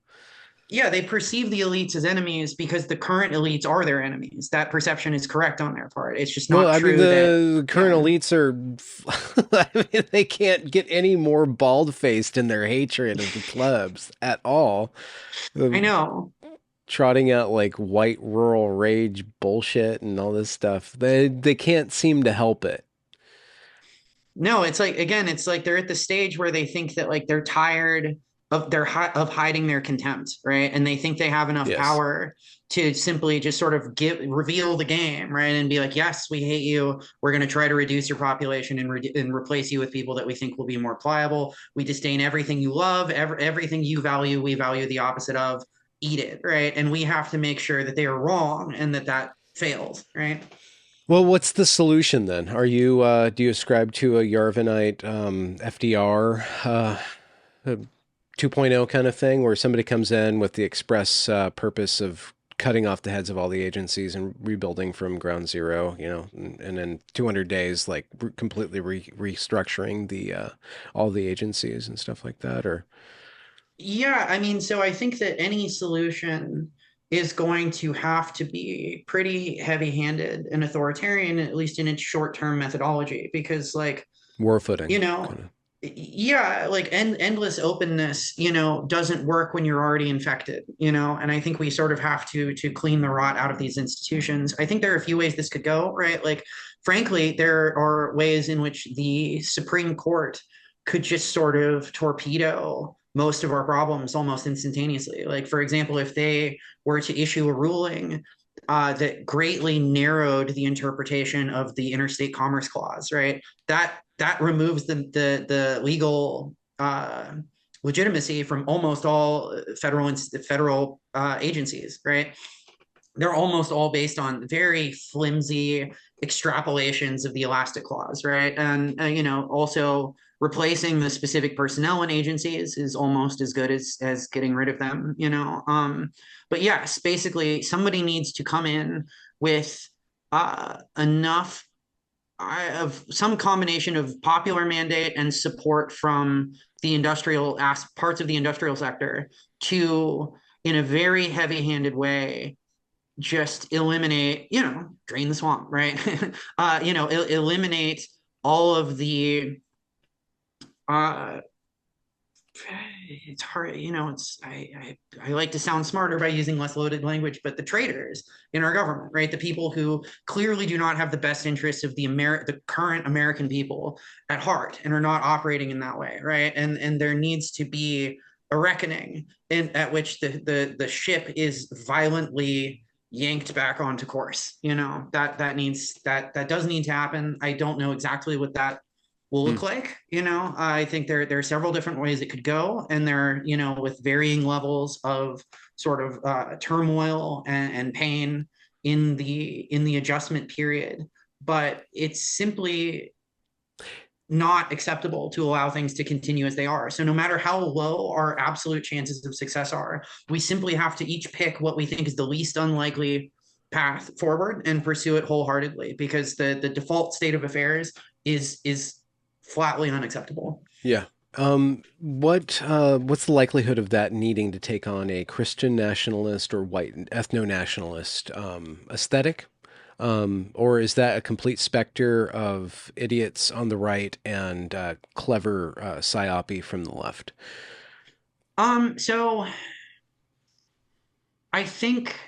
Speaker 2: Yeah, they perceive the elites as enemies because the current elites are their enemies. That perception is correct on their part. It's just
Speaker 1: Well,
Speaker 2: not
Speaker 1: I mean,
Speaker 2: true that,
Speaker 1: the current
Speaker 2: yeah,
Speaker 1: elites are, I mean, they can't get any more bald faced in their hatred of the plebs at all.
Speaker 2: I
Speaker 1: Um,
Speaker 2: know.
Speaker 1: trotting out like white rural rage bullshit and all this stuff. They can't seem to help it.
Speaker 2: No, it's like, again, it's like they're at the stage where they think that like they're tired of of hiding their contempt, right? And they think they have enough
Speaker 1: Yes.
Speaker 2: power to simply just sort of reveal the game, right? And be like, yes, we hate you. We're going to try to reduce your population and replace you with people that we think will be more pliable. We disdain everything you love, everything you value. We value the opposite of. Eat it, right? And we have to make sure that they are wrong and that fails, right?
Speaker 1: Well, what's the solution then? Are you do you ascribe to a Yarvanite FDR 2.0 kind of thing, where somebody comes in with the express purpose of cutting off the heads of all the agencies and rebuilding from ground zero, and in 200 days, like completely restructuring the all the agencies and stuff like that, or
Speaker 2: Yeah, I mean, so I think that any solution is going to have to be pretty heavy-handed and authoritarian, at least in its short-term methodology, because like,
Speaker 1: war
Speaker 2: you
Speaker 1: footing,
Speaker 2: know,
Speaker 1: kind of.
Speaker 2: yeah, like endless openness, doesn't work when you're already infected, and I think we sort of have to clean the rot out of these institutions. I think there are a few ways this could go, right? Like, frankly, there are ways in which the Supreme Court could just sort of torpedo most of our problems almost instantaneously. Like, for example, if they were to issue a ruling that greatly narrowed the interpretation of the Interstate Commerce Clause, right? That removes the legal legitimacy from almost all federal agencies, right? They're almost all based on very flimsy extrapolations of the elastic clause, right? And also replacing the specific personnel in agencies is almost as good as getting rid of them, but yes, basically somebody needs to come in with enough of some combination of popular mandate and support from the industrial parts of the industrial sector to, in a very heavy-handed way, just eliminate, drain the swamp, right? Eliminate all of the uh, it's hard, it's I like to sound smarter by using less loaded language, but the traitors in our government, right? The people who clearly do not have the best interests of the current American people at heart and are not operating in that way, right? And there needs to be a reckoning at which the ship is violently yanked back onto course. That does need to happen. I don't know exactly what that will
Speaker 1: Hmm.
Speaker 2: look like. I think there are several different ways it could go, and they're, with varying levels of sort of turmoil and pain in the adjustment period. But it's simply not acceptable to allow things to continue as they are. So no matter how low our absolute chances of success are, we simply have to each pick what we think is the least unlikely path forward and pursue it wholeheartedly, because the default state of affairs is flatly unacceptable.
Speaker 1: Yeah. What's the likelihood of that needing to take on a Christian nationalist or white ethno nationalist aesthetic? Or is that a complete specter of idiots on the right and clever psyopy from the left?
Speaker 2: So I think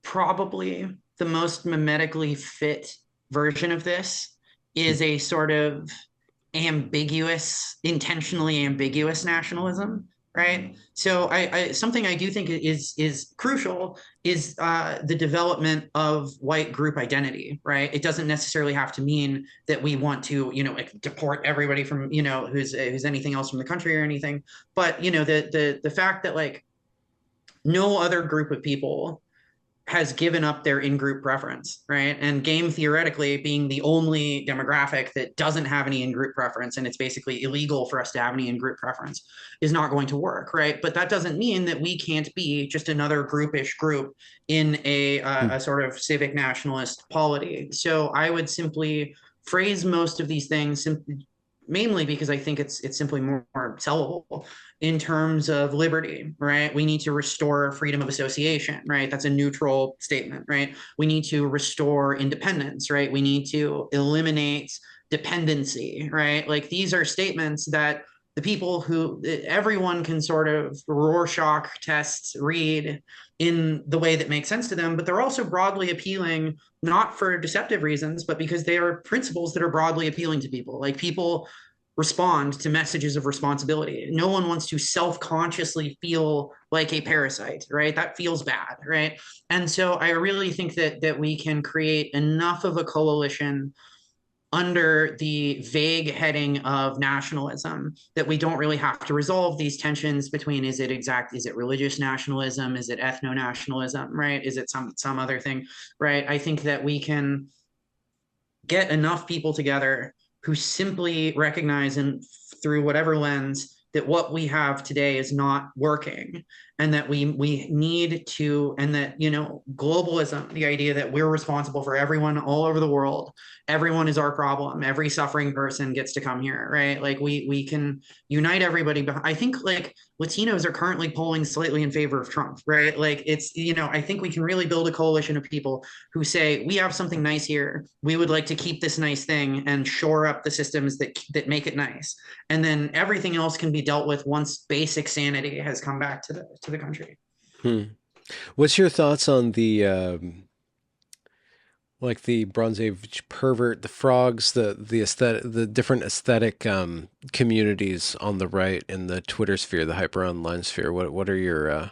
Speaker 2: probably the most mimetically fit version of this is a sort of ambiguous, intentionally ambiguous nationalism, right? So something I do think is crucial is the development of white group identity, right? It doesn't necessarily have to mean that we want to, like, deport everybody from, who's anything else from the country or anything, but the fact that, like, no other group of people has given up their in-group preference, right? And game theoretically being the only demographic that doesn't have any in-group preference, and it's basically illegal for us to have any in-group preference, is not going to work, right? But that doesn't mean that we can't be just another groupish group in
Speaker 1: Hmm.
Speaker 2: a sort of civic nationalist polity. So I would simply phrase most of these things mainly because I think it's simply more sellable in terms of liberty, right? We need to restore freedom of association, right? That's a neutral statement, right? We need to restore independence, right? We need to eliminate dependency, right? Like, these are statements that the people who everyone can sort of Rorschach test read in the way that makes sense to them, but they're also broadly appealing, not for deceptive reasons, but because they are principles that are broadly appealing to people. Like people respond to messages of responsibility. No one wants to self-consciously feel like a parasite, right? That feels bad, right? And so I really think that we can create enough of a coalition under the vague heading of nationalism that we don't really have to resolve these tensions between is it religious nationalism, is it ethno-nationalism, right? Is it some other thing, right? I think that we can get enough people together who simply recognize and through whatever lens that what we have today is not working, and that we need to, and that globalism, the idea that we're responsible for everyone all over the world, everyone is our problem, every suffering person gets to come here, right? Like we can unite everybody. I think like Latinos are currently polling slightly in favor of Trump, right? Like it's I think we can really build a coalition of people who say we have something nice here, we would like to keep this nice thing and shore up the systems that make it nice, and then everything else can be dealt with once basic sanity has come back to the country.
Speaker 1: What's your thoughts on the like the Bronze Age pervert, the frogs, the aesthetic, the different aesthetic communities on the right in the Twitter sphere, the hyper online sphere? What are your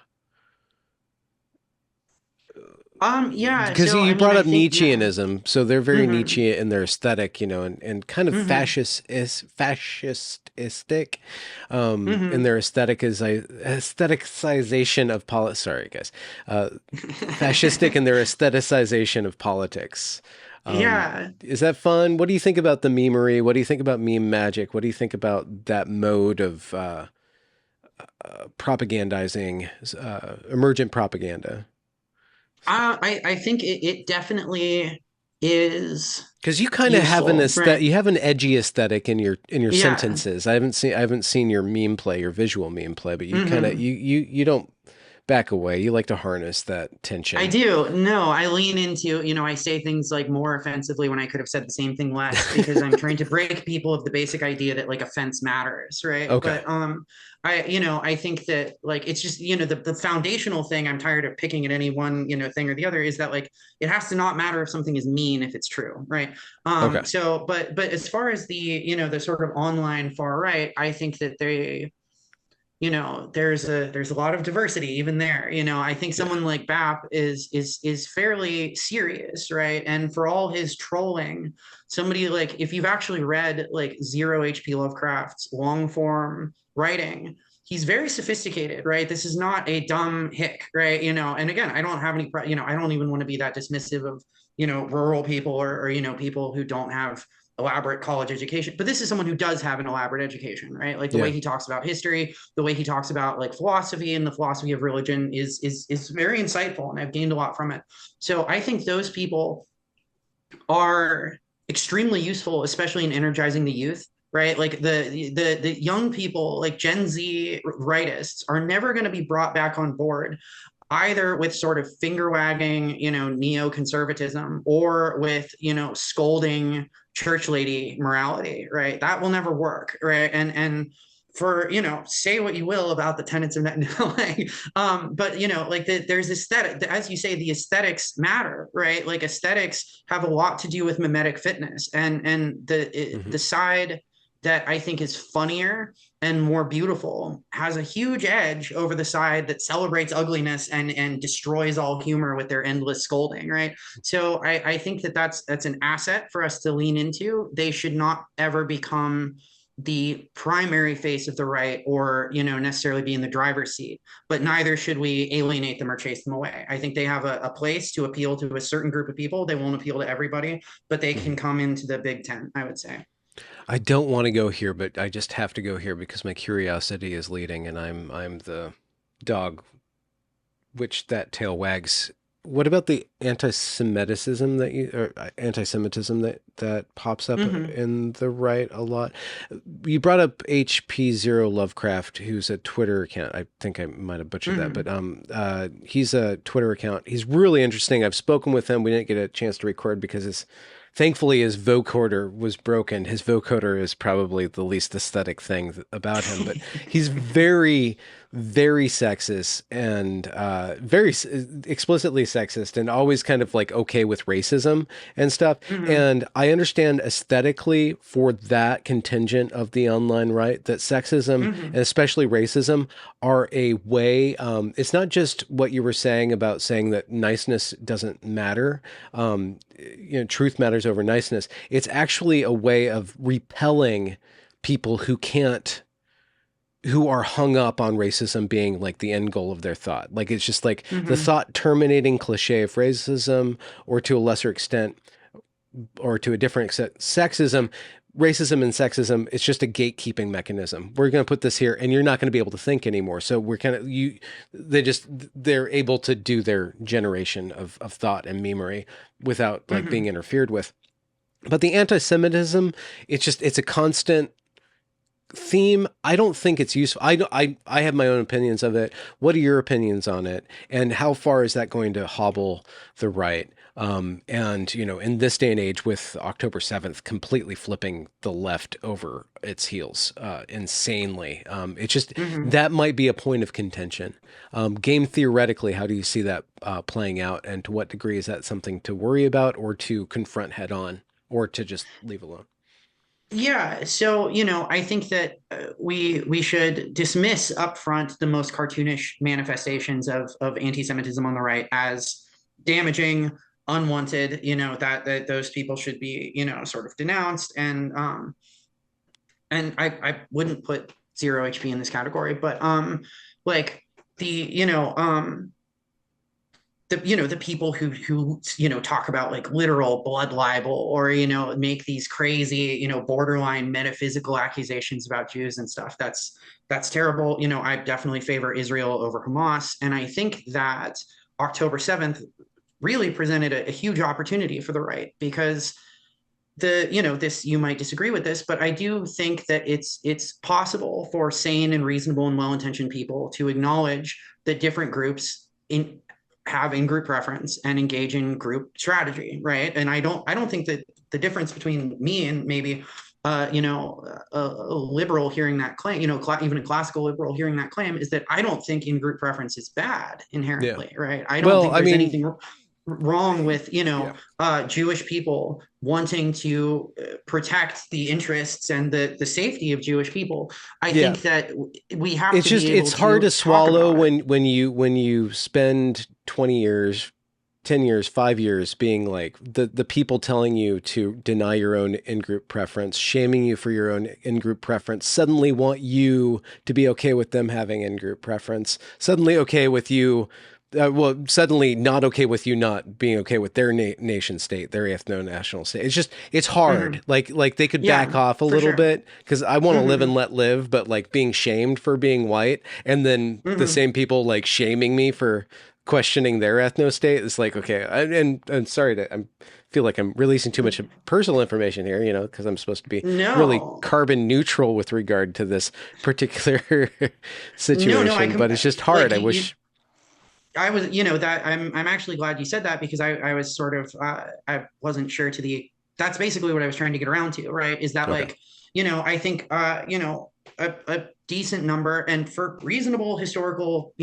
Speaker 2: Yeah,
Speaker 1: because
Speaker 2: so
Speaker 1: you
Speaker 2: I mean
Speaker 1: brought
Speaker 2: I
Speaker 1: up
Speaker 2: think
Speaker 1: Nietzscheanism, so they're very
Speaker 2: mm-hmm,
Speaker 1: Nietzsche in their aesthetic, and kind of
Speaker 2: mm-hmm,
Speaker 1: fascistic in
Speaker 2: mm-hmm.
Speaker 1: their aestheticization of politics. Sorry, guys, fascistic in their aestheticization of politics.
Speaker 2: Yeah.
Speaker 1: Is that fun? What do you think about the memery? What do you think about meme magic? What do you think about that mode of propagandizing emergent propaganda?
Speaker 2: I think it definitely is
Speaker 1: Because you kind of have an
Speaker 2: useful,
Speaker 1: aesthetic,
Speaker 2: right?
Speaker 1: you have an edgy aesthetic in your
Speaker 2: Yeah.
Speaker 1: sentences. I haven't seen your meme play, your visual meme play, but you kind of
Speaker 2: Hmm.
Speaker 1: you don't back away. You like to harness that
Speaker 2: I
Speaker 1: tension.
Speaker 2: do. No, I lean into, I say things like more offensively when I could have said the same thing less, because I'm trying to break people of the basic idea that like offense matters, right?
Speaker 1: Okay.
Speaker 2: But I think that like it's just, the foundational thing I'm tired of picking at any one, thing or the other is that like it has to not matter if something is mean if it's true, right?
Speaker 1: Okay.
Speaker 2: So but as far as the sort of online far right, I think that there's a lot of diversity even there. I think
Speaker 1: Yeah.
Speaker 2: someone like Bap is fairly serious, right? And for all his trolling, somebody like if you've actually read like zero HP Lovecraft's long form writing, he's very sophisticated, right? This is not a dumb hick, right? And again, I don't have any I don't even want to be that dismissive of rural people, or people who don't have elaborate college education, but this is someone who does have an elaborate education, right? Like the way
Speaker 1: Yeah.
Speaker 2: he talks about history, the way he talks about like philosophy and the philosophy of religion is very insightful, and I've gained a lot from it. So I think those people are extremely useful, especially in energizing the youth, right? Like the young people, like Gen Z rightists, are never going to be brought back on board either with sort of finger wagging, neoconservatism, or with, scolding church lady morality, right? That will never work, right? And for say what you will about the tenets of net, like, but like there's aesthetic, as you say, the aesthetics matter, right? Like aesthetics have a lot to do with mimetic fitness, and
Speaker 1: Hmm.
Speaker 2: the side that I think is funnier and more beautiful has a huge edge over the side that celebrates ugliness and destroys all humor with their endless scolding, right? So I think that's an asset for us to lean into. They should not ever become the primary face of the right, or necessarily be in the driver's seat, but neither should we alienate them or chase them away. I think they have a place to appeal to a certain group of people. They won't appeal to everybody, but they can
Speaker 1: Hmm.
Speaker 2: come into the Big Ten, I would say.
Speaker 1: I don't want to go here, but I just have to go here because my curiosity is leading, and I'm the dog which that tail wags. What about the anti-Semitism or anti-Semitism that pops up
Speaker 2: Mm-hmm.
Speaker 1: in the right a lot? You brought up HP0 Lovecraft, who's a Twitter account. I think I might have butchered that, but
Speaker 2: Mm-hmm.
Speaker 1: he's a Twitter account. He's really interesting. I've spoken with him. We didn't get a chance to record because Thankfully, his vocoder was broken. His vocoder is probably the least aesthetic thing about him, but he's very, very sexist and very explicitly sexist, and always kind of like okay with racism and stuff.
Speaker 2: Hmm.
Speaker 1: And I understand aesthetically for that contingent of the online right that sexism and
Speaker 2: Hmm.
Speaker 1: especially racism are a way. It's not just what you were saying about saying that niceness doesn't matter. Truth matters over niceness. It's actually a way of repelling people who are hung up on racism being like the end goal of their thought. Like it's just like the
Speaker 2: Hmm.
Speaker 1: thought terminating cliche of racism, or to a lesser extent, or to a different extent, sexism. Racism and sexism, it's just a gatekeeping mechanism. We're going to put this here and you're not going to be able to think anymore. So we're kind of, they're able to do their generation of thought and memory without like being
Speaker 2: Hmm.
Speaker 1: interfered with. But the anti-Semitism, it's a constant theme. I don't think it's useful. I have my own opinions of it. What are your opinions on it? And how far is that going to hobble the right? And in this day and age, with October 7th completely flipping the left over its heels, insanely, it's just
Speaker 2: Hmm.
Speaker 1: that might be a point of contention. Game theoretically, how do you see that playing out, and to what degree is that something to worry about, or to confront head on, or to just leave alone?
Speaker 2: Yeah, so I think that we should dismiss upfront the most cartoonish manifestations of anti-Semitism on the right as damaging, unwanted. That those people should be sort of denounced, and I wouldn't put zero HP in this category, but like the the people who talk about like literal blood libel, or make these crazy borderline metaphysical accusations about Jews and stuff. That's terrible. I definitely favor Israel over Hamas, and I think that October 7th really presented a huge opportunity for the right, because this, you might disagree with this, but I do think that it's possible for sane and reasonable and well-intentioned people to acknowledge that different groups have in-group preference and engage in group strategy, right? And I don't think that the difference between me and maybe a liberal hearing that claim, even a classical liberal hearing that claim, is that I don't think in-group preference is bad
Speaker 1: Yeah.
Speaker 2: inherently, right? I don't
Speaker 1: Well,
Speaker 2: think
Speaker 1: I
Speaker 2: there's
Speaker 1: mean,
Speaker 2: anything wrong with
Speaker 1: yeah.
Speaker 2: Jewish people wanting to protect the interests and the safety of Jewish people. I
Speaker 1: Yeah.
Speaker 2: think that we have
Speaker 1: It's
Speaker 2: to be
Speaker 1: just
Speaker 2: able
Speaker 1: it's hard to
Speaker 2: to talk
Speaker 1: swallow
Speaker 2: about it.
Speaker 1: when you spend 20 years, 10 years, 5 years being like the people telling you to deny your own in-group preference, shaming you for your own in-group preference, suddenly want you to be okay with them having in-group preference, suddenly okay with you. Suddenly not okay with you not being okay with their nation state, their ethno-national state. It's hard.
Speaker 2: Mm-hmm.
Speaker 1: Like they could back
Speaker 2: Yeah,
Speaker 1: off a
Speaker 2: for
Speaker 1: little
Speaker 2: sure.
Speaker 1: bit because I want to live and
Speaker 2: Mm-hmm.
Speaker 1: let live, but like being shamed for being white, and then the
Speaker 2: Mm-hmm.
Speaker 1: same people like shaming me for questioning their ethno state. It's like, okay, and sorry to I feel like I'm releasing too much personal information here, because I'm supposed to be really
Speaker 2: No,
Speaker 1: carbon neutral with regard to this particular
Speaker 2: no,
Speaker 1: situation, but it's just hard.
Speaker 2: like
Speaker 1: I
Speaker 2: you
Speaker 1: wish.
Speaker 2: I was, that I'm actually glad you said that, because I was sort of I wasn't sure to the that's basically what I was trying to get around to, right? Is that
Speaker 1: Okay.
Speaker 2: like, I think a decent number, and for reasonable historical,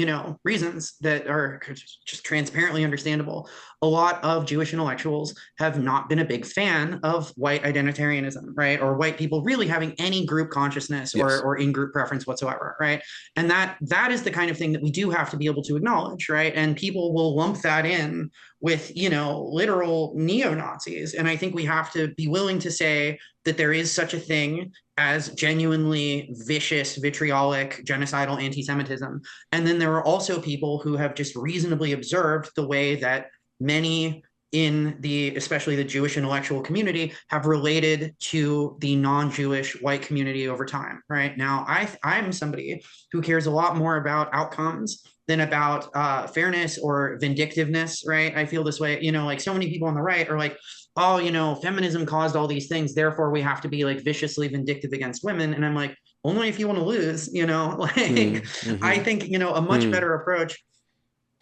Speaker 2: reasons that are just transparently understandable, a lot of Jewish intellectuals have not been a big fan of white identitarianism, right? Or white people really having any group consciousness
Speaker 1: Yes.
Speaker 2: or in-group preference whatsoever, right? And that is the kind of thing that we do have to be able to acknowledge, right? And people will lump that in with literal neo-Nazis, and I think we have to be willing to say that there is such a thing as genuinely vicious, vitriolic, genocidal anti-Semitism. And then there are also people who have just reasonably observed the way that many in especially the Jewish intellectual community have related to the non-Jewish white community over time. Right now, I'm somebody who cares a lot more about outcomes than about fairness or vindictiveness. Right? I feel this way. Like so many people on the right are like, oh, feminism caused all these things, therefore we have to be like viciously vindictive against women. And I'm like, only if you want to lose. Like
Speaker 1: Mm, mm-hmm.
Speaker 2: I think a much
Speaker 1: Mm,
Speaker 2: better approach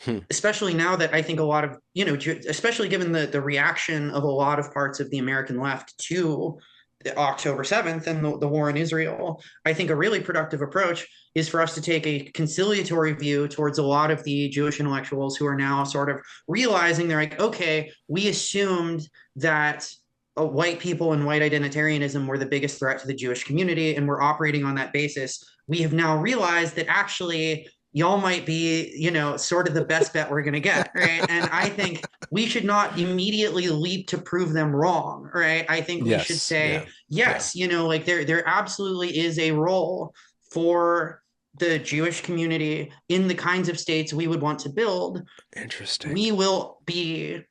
Speaker 1: Hmm.
Speaker 2: especially now that I think a lot of, especially given the reaction of a lot of parts of the American left to October 7th and the war in Israel, I think a really productive approach is for us to take a conciliatory view towards a lot of the Jewish intellectuals who are now sort of realizing they're like, okay, we assumed that white people and white identitarianism were the biggest threat to the Jewish community, and we're operating on that basis. We have now realized that actually y'all might be, sort of the best bet we're going to get, right? And I think we should not immediately leap to prove them wrong, right? I think we should
Speaker 1: Yes. Yeah.
Speaker 2: say,
Speaker 1: Yeah.
Speaker 2: yes, like there absolutely is a role for the Jewish community in the kinds of states we would want to build.
Speaker 1: Interesting.
Speaker 2: We will be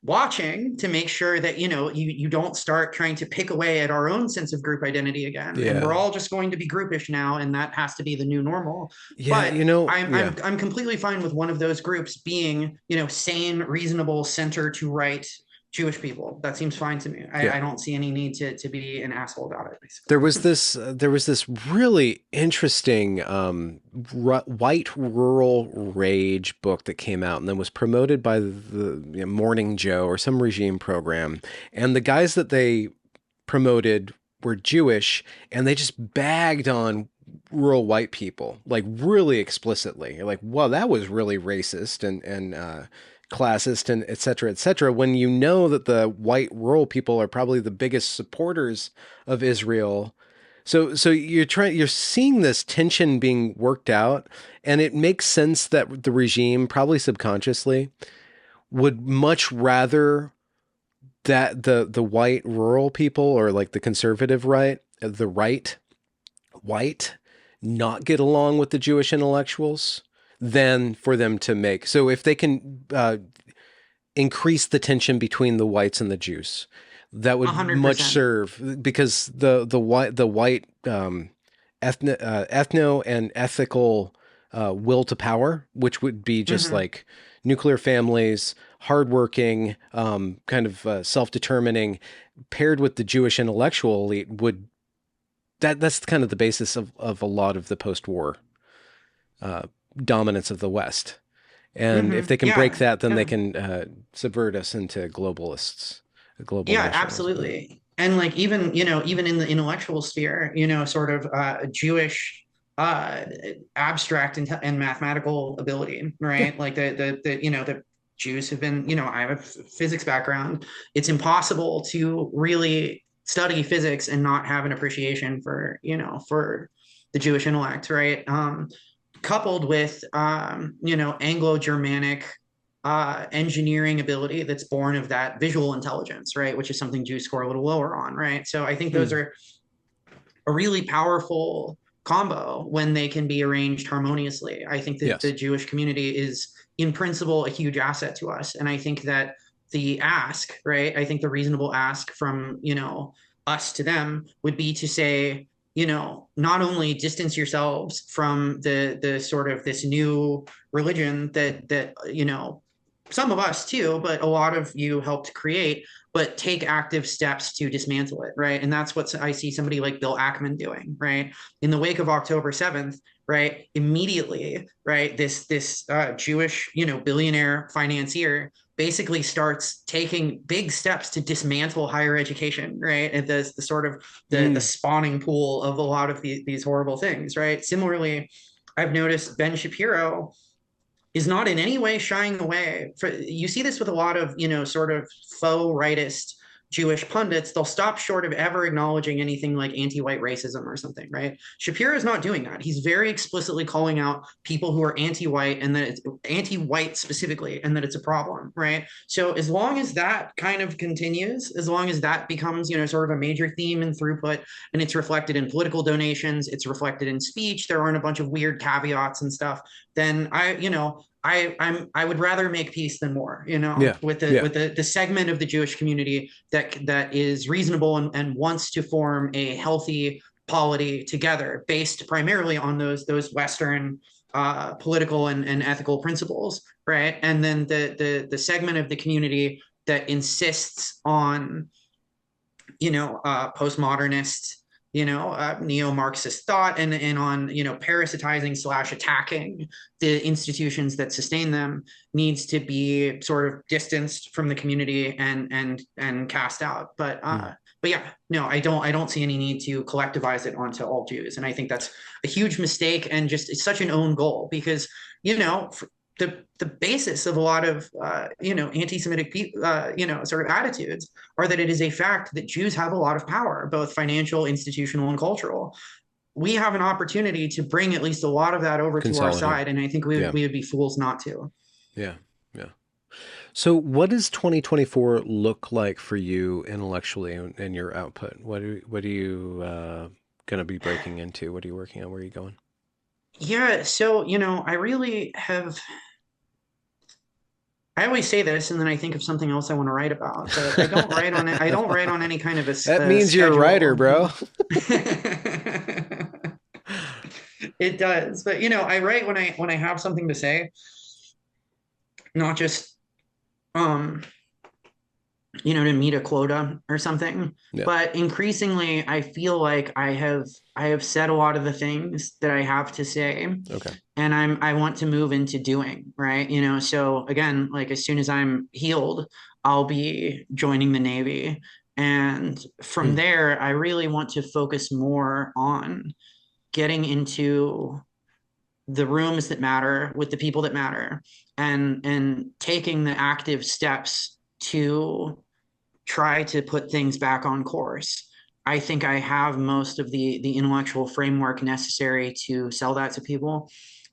Speaker 2: watching to make sure that you don't start trying to pick away at our own sense of group identity again, and we're
Speaker 1: Yeah.
Speaker 2: all just going to be groupish now, and that has to be the new normal.
Speaker 1: Yeah.
Speaker 2: But i'm
Speaker 1: Yeah.
Speaker 2: i'm, I'm completely fine with one of those groups being sane, reasonable, center to right Jewish people. That seems fine to me.
Speaker 1: Yeah.
Speaker 2: I don't see any need to be an asshole about it, basically.
Speaker 1: There was this really interesting white rural rage book that came out and then was promoted by the Morning Joe or some regime program, and the guys that they promoted were Jewish, and they just bagged on rural white people like really explicitly. You're like, wow, that was really racist and classist and et cetera, et cetera, when you know that the white rural people are probably the biggest supporters of Israel. So you're seeing this tension being worked out, and it makes sense that the regime, probably subconsciously, would much rather that the white rural people, or like the conservative right, the right white, not get along with the Jewish intellectuals than for them to make. So if they can increase the tension between the whites and the Jews, that would much
Speaker 2: 100%.
Speaker 1: serve, because the white ethno and ethical will to power, which would be just
Speaker 2: Mm-hmm.
Speaker 1: like nuclear families, hardworking, kind of self-determining, paired with the Jewish intellectual elite, would that's kind of the basis of a lot of the post-war uh, dominance of the West. And if
Speaker 2: Mm-hmm.
Speaker 1: they can break
Speaker 2: Yeah.
Speaker 1: that, then they
Speaker 2: Yeah.
Speaker 1: can subvert us into globalists, global
Speaker 2: Yeah,
Speaker 1: nationalism.
Speaker 2: absolutely. And like even in the intellectual sphere, sort of Jewish uh abstract and mathematical ability,
Speaker 1: Yeah.
Speaker 2: right? Like the Jews have been, I have a physics background. It's impossible to really study physics and not have an appreciation for the Jewish intellect, right? Coupled with Anglo-Germanic engineering ability that's born of that visual intelligence, right? Which is something Jews score a little lower on, right? So I think those
Speaker 1: Hmm.
Speaker 2: are a really powerful combo when they can be arranged harmoniously. I think that the
Speaker 1: Yes.
Speaker 2: Jewish community is, in principle, a huge asset to us, and I think that the ask, right? I think the reasonable ask from us to them would be to say, not only distance yourselves from the sort of this new religion that some of us too, but a lot of you helped create, but take active steps to dismantle it, right? And that's what I see somebody like Bill Ackman doing, right? In the wake of October 7th, right? Immediately, right? This Jewish, billionaire financier basically starts taking big steps to dismantle higher education, right? And the sort of the
Speaker 1: Mm.
Speaker 2: spawning pool of a lot of these horrible things, right? Similarly, I've noticed Ben Shapiro is not in any way shying away. You see this with a lot of sort of faux rightist Jewish pundits. They'll stop short of ever acknowledging anything like anti-white racism or something, right? Shapiro is not doing that. He's very explicitly calling out people who are anti-white, and that it's anti-white specifically, and that it's a problem, right? So as long as that kind of continues, as long as that becomes sort of a major theme and throughput, and it's reflected in political donations, it's reflected in speech, there aren't a bunch of weird caveats and stuff, then I would rather make peace than war,
Speaker 1: Yeah.
Speaker 2: with the
Speaker 1: Yeah.
Speaker 2: the segment of the Jewish community that is reasonable and wants to form a healthy polity together based primarily on those Western political and ethical principles, right? And then the segment of the community that insists on postmodernist neo-Marxist thought, and on, parasitizing / attacking the institutions that sustain them, needs to be sort of distanced from the community and cast out. But yeah, no, I don't see any need to collectivize it onto all Jews. And I think that's a huge mistake, and just it's such an own goal, because, the basis of a lot of anti-Semitic sort of attitudes are that it is a fact that Jews have a lot of power, both financial, institutional, and cultural. We have an opportunity to bring at least a lot of that over to our side, and I think we would be fools not to.
Speaker 1: Yeah. Yeah. So what does 2024 look like for you intellectually and your output? What are you going to be breaking into? What are you working on? Where are you going?
Speaker 2: Yeah, so I really have. I always say this, and then I think of something else I want to write about, but I don't write on it. I don't write on any kind of
Speaker 1: That
Speaker 2: a
Speaker 1: means you're a writer,
Speaker 2: schedule.
Speaker 1: bro.
Speaker 2: It does, but I write when I have something to say, not just um to meet a quota or something.
Speaker 1: Yeah.
Speaker 2: But increasingly, I feel like I have said a lot of the things that I have to say,
Speaker 1: Okay.
Speaker 2: and I want to move into doing, right. So again, like, as soon as I'm healed, I'll be joining the Navy, and from
Speaker 1: Hmm.
Speaker 2: there, I really want to focus more on getting into the rooms that matter with the people that matter, and taking the active steps to try to put things back on course. I think I have most of the intellectual framework necessary to sell that to people.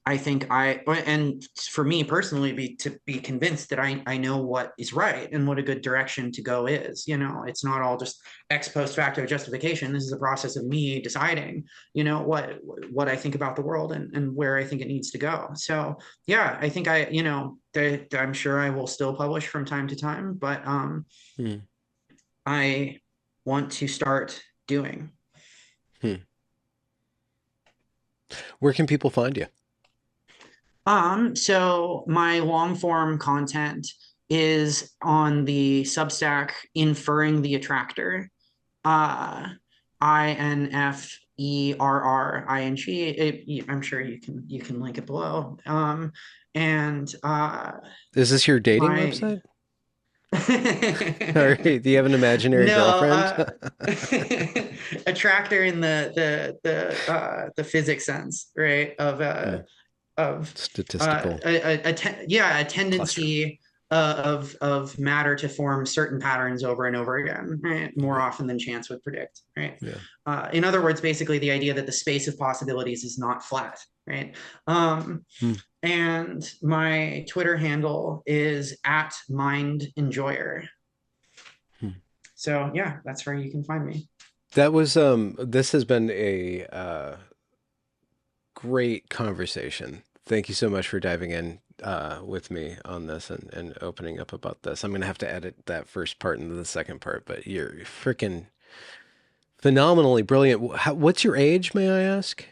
Speaker 2: I think and for me personally, to be convinced that I know what is right and what a good direction to go is. It's not all just ex post facto justification. This is a process of me deciding, what I think about the world, and where I think it needs to go. So yeah, I think I'm sure I will still publish from time to time, but
Speaker 1: Hmm.
Speaker 2: I want to start doing.
Speaker 1: Hmm. Where can people find you?
Speaker 2: So my long form content is on the Substack Inferring the Attractor. INFERRING. I'm sure you can link it below. And
Speaker 1: Is this your dating
Speaker 2: my
Speaker 1: website? All right. Do you have an imaginary
Speaker 2: no,
Speaker 1: girlfriend?
Speaker 2: attractor in the physics sense, right? Of
Speaker 1: Hmm.
Speaker 2: of
Speaker 1: Statistical
Speaker 2: a
Speaker 1: cluster.
Speaker 2: tendency of matter to form certain patterns over and over again, right? More
Speaker 1: Okay.
Speaker 2: often than chance would predict, right?
Speaker 1: Yeah.
Speaker 2: In other words, basically the idea that the space of possibilities is not flat, right? Um,
Speaker 1: Hmm.
Speaker 2: and my Twitter handle is @MindEnjoyer.
Speaker 1: Hmm.
Speaker 2: So yeah, that's where you can find me.
Speaker 1: That was this has been a great conversation. Thank you so much for diving in with me on this and opening up about this. I'm gonna have to edit that first part into the second part, but you're freaking phenomenally brilliant. What's your age, may I ask?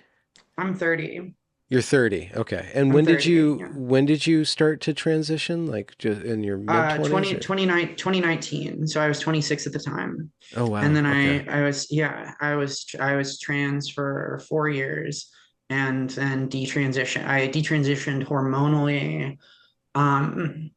Speaker 2: I'm 30.
Speaker 1: You're 30. Okay. And
Speaker 2: I'm
Speaker 1: when did
Speaker 2: 30.
Speaker 1: you
Speaker 2: Yeah.
Speaker 1: when did you start to transition? Like just in your mid 20s or?
Speaker 2: 2019. So I was 26 at the time.
Speaker 1: Oh
Speaker 2: And
Speaker 1: wow.
Speaker 2: then
Speaker 1: Okay.
Speaker 2: I was trans for 4 years, and then I detransitioned hormonally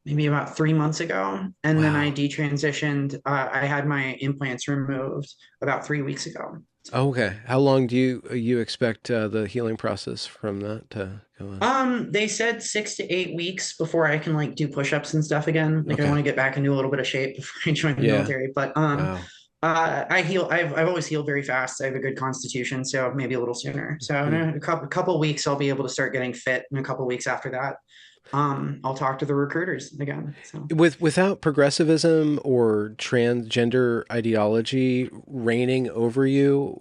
Speaker 2: maybe about 3 months ago. And then I
Speaker 1: Wow.
Speaker 2: detransitioned, I had my implants removed about 3 weeks ago. So
Speaker 1: Okay. How long do you expect the healing process from that to go on?
Speaker 2: they said 6 to 8 weeks before I can like do push-ups and stuff again. Like, I
Speaker 1: Okay.
Speaker 2: want to get back into a little bit of shape before I join the
Speaker 1: Yeah.
Speaker 2: military. But
Speaker 1: Wow.
Speaker 2: I've always healed very fast. I have a good constitution, so maybe a little sooner. So in
Speaker 1: Hmm.
Speaker 2: a couple weeks, I'll be able to start getting fit. In a couple weeks after that, I'll talk to the recruiters again. So
Speaker 1: Without progressivism or transgender ideology reigning over you,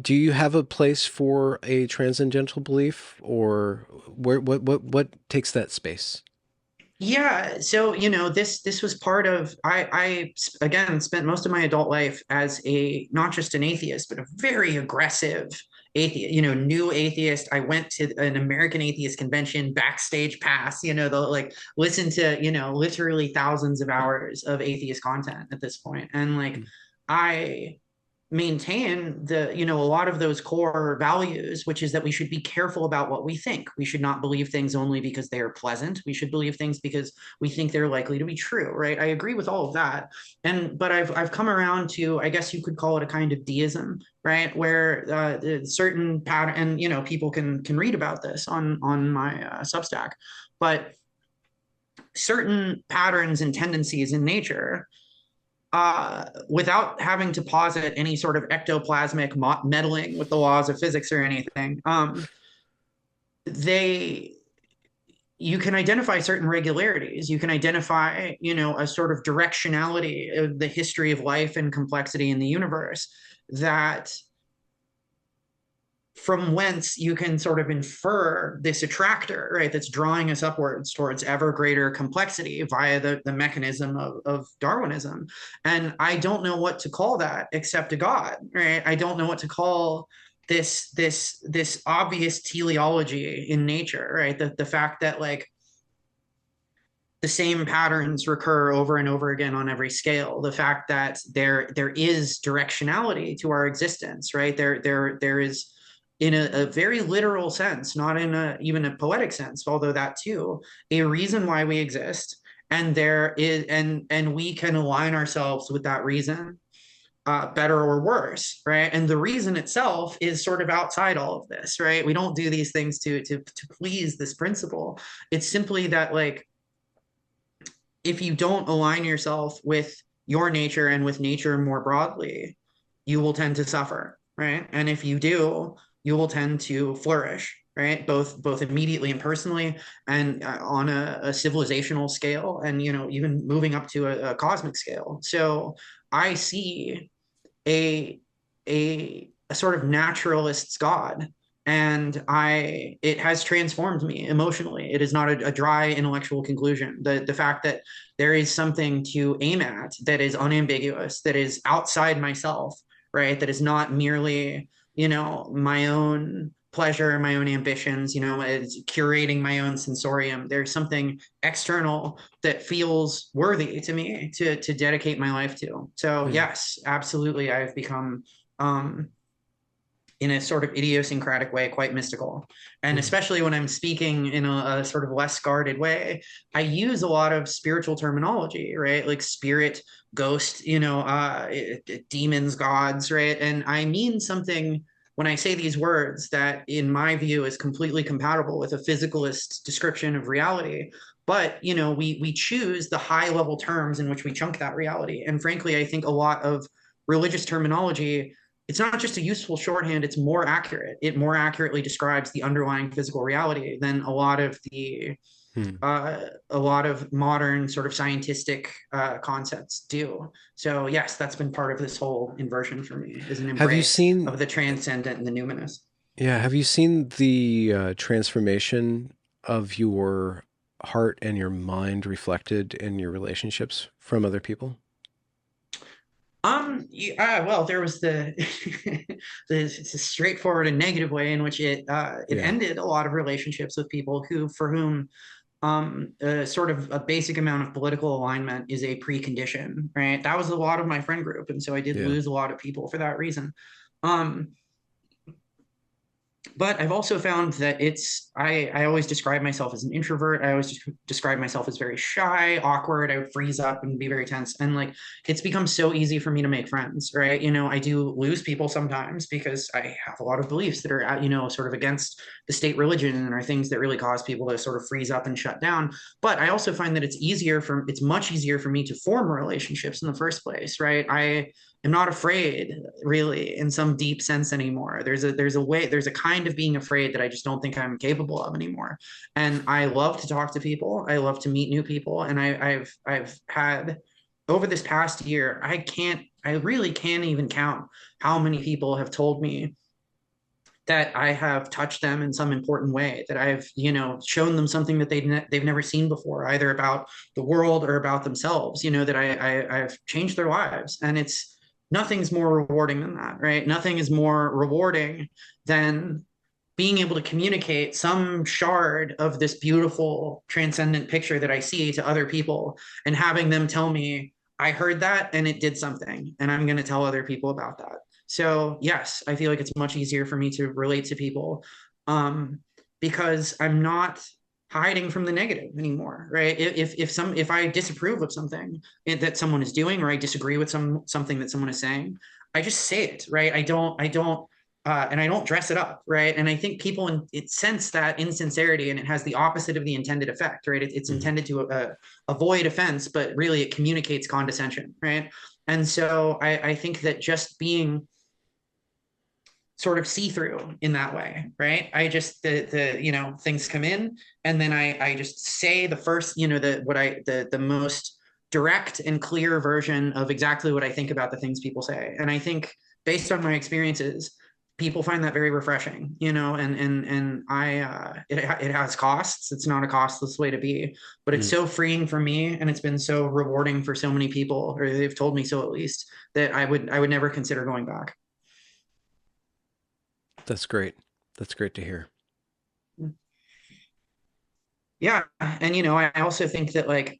Speaker 1: do you have a place for a transcendental belief, or what takes that space?
Speaker 2: yeah, so this was part of I again spent most of my adult life as a not just an atheist, but a very aggressive atheist, new atheist. I went to an American Atheist Convention backstage pass, the like listen to, literally thousands of hours of atheist content at this point. And like I maintain a lot of those core values, which is that we should be careful about what we think. We should not believe things only because they are pleasant. We should believe things because we think they're likely to be true, right? I agree with all of that. But I've come around to, I guess you could call it a kind of deism, right? Where certain pattern, and people can read about this on my Substack, but certain patterns and tendencies in nature, without having to posit any sort of ectoplasmic meddling with the laws of physics or anything, they you can identify certain regularities. You can identify, a sort of directionality of the history of life and complexity in the universe that from whence you can sort of infer this attractor, right, that's drawing us upwards towards ever greater complexity via the mechanism of Darwinism. And I don't know what to call that except a God, right? I don't know what to call this obvious teleology in nature, right? The fact that like the same patterns recur over and over again on every scale. The fact that there is directionality to our existence, right? There is, in a very literal sense, not in even a poetic sense, although that too, a reason why we exist, and there is, and we can align ourselves with that reason, better or worse, right? And the reason itself is sort of outside all of this, right? We don't do these things to please this principle. It's simply that like if you don't align yourself with your nature and with nature more broadly, you will tend to suffer, right? And if you do, you will tend to flourish, right? Both immediately and personally, and on a civilizational scale, and even moving up to a cosmic scale. So I see a a sort of naturalist's God, and it has transformed me emotionally. It is not a dry intellectual conclusion. The fact that there is something to aim at that is unambiguous, that is outside myself, right? That is not merely, my own pleasure, my own ambitions, it's curating my own sensorium. There's something external that feels worthy to me to dedicate my life to. So
Speaker 1: Yeah.
Speaker 2: yes, absolutely, I've become um in a sort of idiosyncratic way, quite mystical. And
Speaker 1: Yeah.
Speaker 2: especially when I'm speaking in a sort of less guarded way, I use a lot of spiritual terminology, right? Like spirit, ghost, demons, gods, right? And I mean something when I say these words that, in my view, is completely compatible with a physicalist description of reality. But we choose the high level terms in which we chunk that reality. And frankly, I think a lot of religious terminology, it's not just a useful shorthand, it's more accurate. It more accurately describes the underlying physical reality than
Speaker 1: Hmm.
Speaker 2: a lot of modern sort of scientific concepts do. So yes, that's been part of this whole inversion for me, is an
Speaker 1: Have you
Speaker 2: embrace
Speaker 1: seen,
Speaker 2: of the transcendent and the numinous.
Speaker 1: yeah, have you seen the transformation of your heart and your mind reflected in your relationships from other people?
Speaker 2: Well, there was it's a straightforward and negative way in which it
Speaker 1: Yeah.
Speaker 2: ended a lot of relationships with people for whom sort of a basic amount of political alignment is a precondition, right? That was a lot of my friend group, and so I did
Speaker 1: Yeah.
Speaker 2: lose a lot of people for that reason. Um, but I've also found that I always describe myself as an introvert. I always describe myself as very shy, awkward. I would freeze up and be very tense. And like it's become so easy for me to make friends, right? I do lose people sometimes because I have a lot of beliefs that are sort of against the state religion and are things that really cause people to sort of freeze up and shut down. But I also find that it's much easier for me to form relationships in the first place, right? I am not afraid really in some deep sense anymore. There's a kind of being afraid that I just don't think I'm capable of anymore. And I love to talk to people. I love to meet new people. And I've had over this past year, I really can't even count how many people have told me that I have touched them in some important way, that I've, shown them something that they've never seen before, either about the world or about themselves, that I've changed their lives. And it's nothing's more rewarding than that, right? Nothing is more rewarding than being able to communicate some shard of this beautiful transcendent picture that I see to other people and having them tell me, I heard that and it did something, and I'm going to tell other people about that. So yes, I feel like it's much easier for me to relate to people, um, because I'm not hiding from the negative anymore, right? If I disapprove of something that someone is doing, or I disagree with something that someone is saying, I just say it, right? And I don't dress it up, right? And I think people it sense that insincerity, and it has the opposite of the intended effect, right? It's
Speaker 1: Mm-hmm.
Speaker 2: intended to avoid offense, but really it communicates condescension, right? And so I think that just being sort of see-through in that way, right? I just the things come in, and then I just say the first, the most direct and clear version of exactly what I think about the things people say. And I think, based on my experiences, people find that very refreshing, and it has costs. It's not a costless way to be, but it's
Speaker 1: Mm-hmm.
Speaker 2: so freeing for me, and it's been so rewarding for so many people, or they've told me so at least, that I would never consider going back.
Speaker 1: That's great. That's great to hear.
Speaker 2: Yeah. And I also think that, like,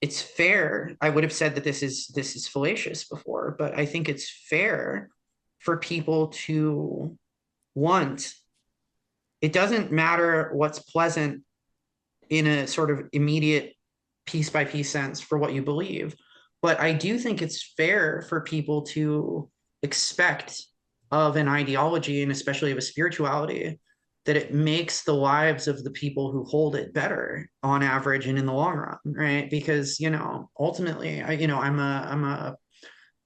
Speaker 2: it's fair. I would have said that this is fallacious before, but I think it's fair for people to want, it doesn't matter what's pleasant in a sort of immediate piece by piece sense for what you believe. But I do think it's fair for people to expect of an ideology, and especially of a spirituality, that it makes the lives of the people who hold it better on average and in the long run, right? Because, ultimately, I'm a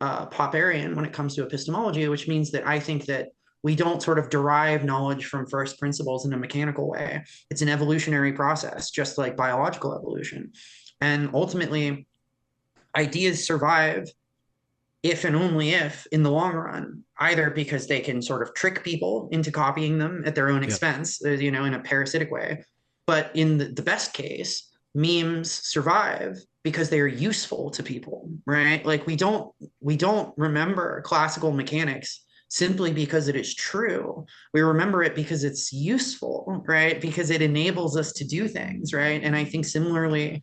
Speaker 2: Popperian when it comes to epistemology, which means that I think that we don't sort of derive knowledge from first principles in a mechanical way. It's an evolutionary process, just like biological evolution. And ultimately, ideas survive if and only if, in the long run, either because they can sort of trick people into copying them at their own
Speaker 1: Yep.
Speaker 2: expense, in a parasitic way. But in the best case, memes survive because they are useful to people, right? Like, we don't remember classical mechanics simply because it is true. We remember it because it's useful, right? Because it enables us to do things, right? And I think similarly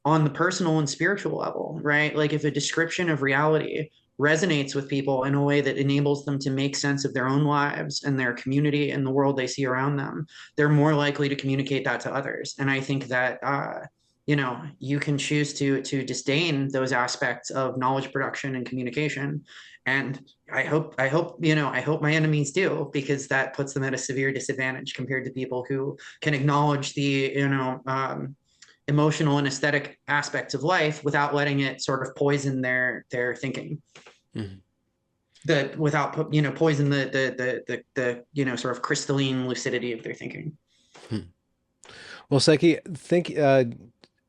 Speaker 2: on the personal and spiritual level, right? Like, if a description of reality resonates with people in a way that enables them to make sense of their own lives and their community and the world they see around them, they're more likely to communicate that to others. And I think that you can choose to disdain those aspects of knowledge production and communication. And I hope my enemies do, because that puts them at a severe disadvantage compared to people who can acknowledge the emotional and aesthetic aspects of life without letting it sort of poison their thinking.
Speaker 1: Mm-hmm.
Speaker 2: The Without poison the sort of crystalline lucidity of their thinking.
Speaker 1: Hmm. Well, Psyche,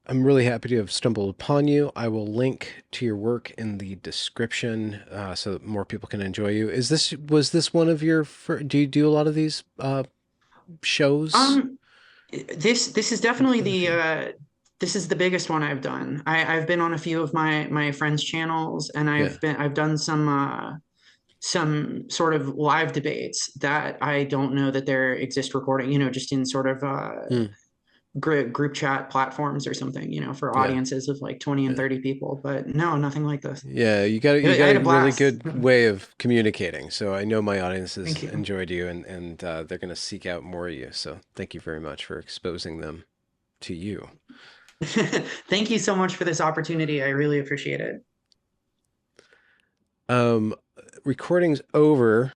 Speaker 1: I'm really happy to have stumbled upon you. I will link to your work in the description so that more people can enjoy you. Was this one of your, do you do a lot of these shows?
Speaker 2: Um, this is
Speaker 1: I've
Speaker 2: definitely
Speaker 1: done a few.
Speaker 2: this is the biggest one I've done. I've been on a few of my friends' channels, and
Speaker 1: Yeah.
Speaker 2: I've done some sort of live debates that I don't know that there exist recording, just in sort of
Speaker 1: Hmm.
Speaker 2: group chat platforms or something, for
Speaker 1: Yeah.
Speaker 2: audiences of like 20 and
Speaker 1: Yeah.
Speaker 2: 30 people. But no, nothing like this.
Speaker 1: Yeah,
Speaker 2: I
Speaker 1: you got
Speaker 2: had
Speaker 1: a
Speaker 2: a
Speaker 1: really
Speaker 2: blast.
Speaker 1: good way of communicating. So I know my audience
Speaker 2: Thank
Speaker 1: has
Speaker 2: you.
Speaker 1: enjoyed you, and they're going to seek out more of you. So thank you very much for exposing them to you.
Speaker 2: Thank you so much for this opportunity. I really appreciate it.
Speaker 1: Um, Recording's over.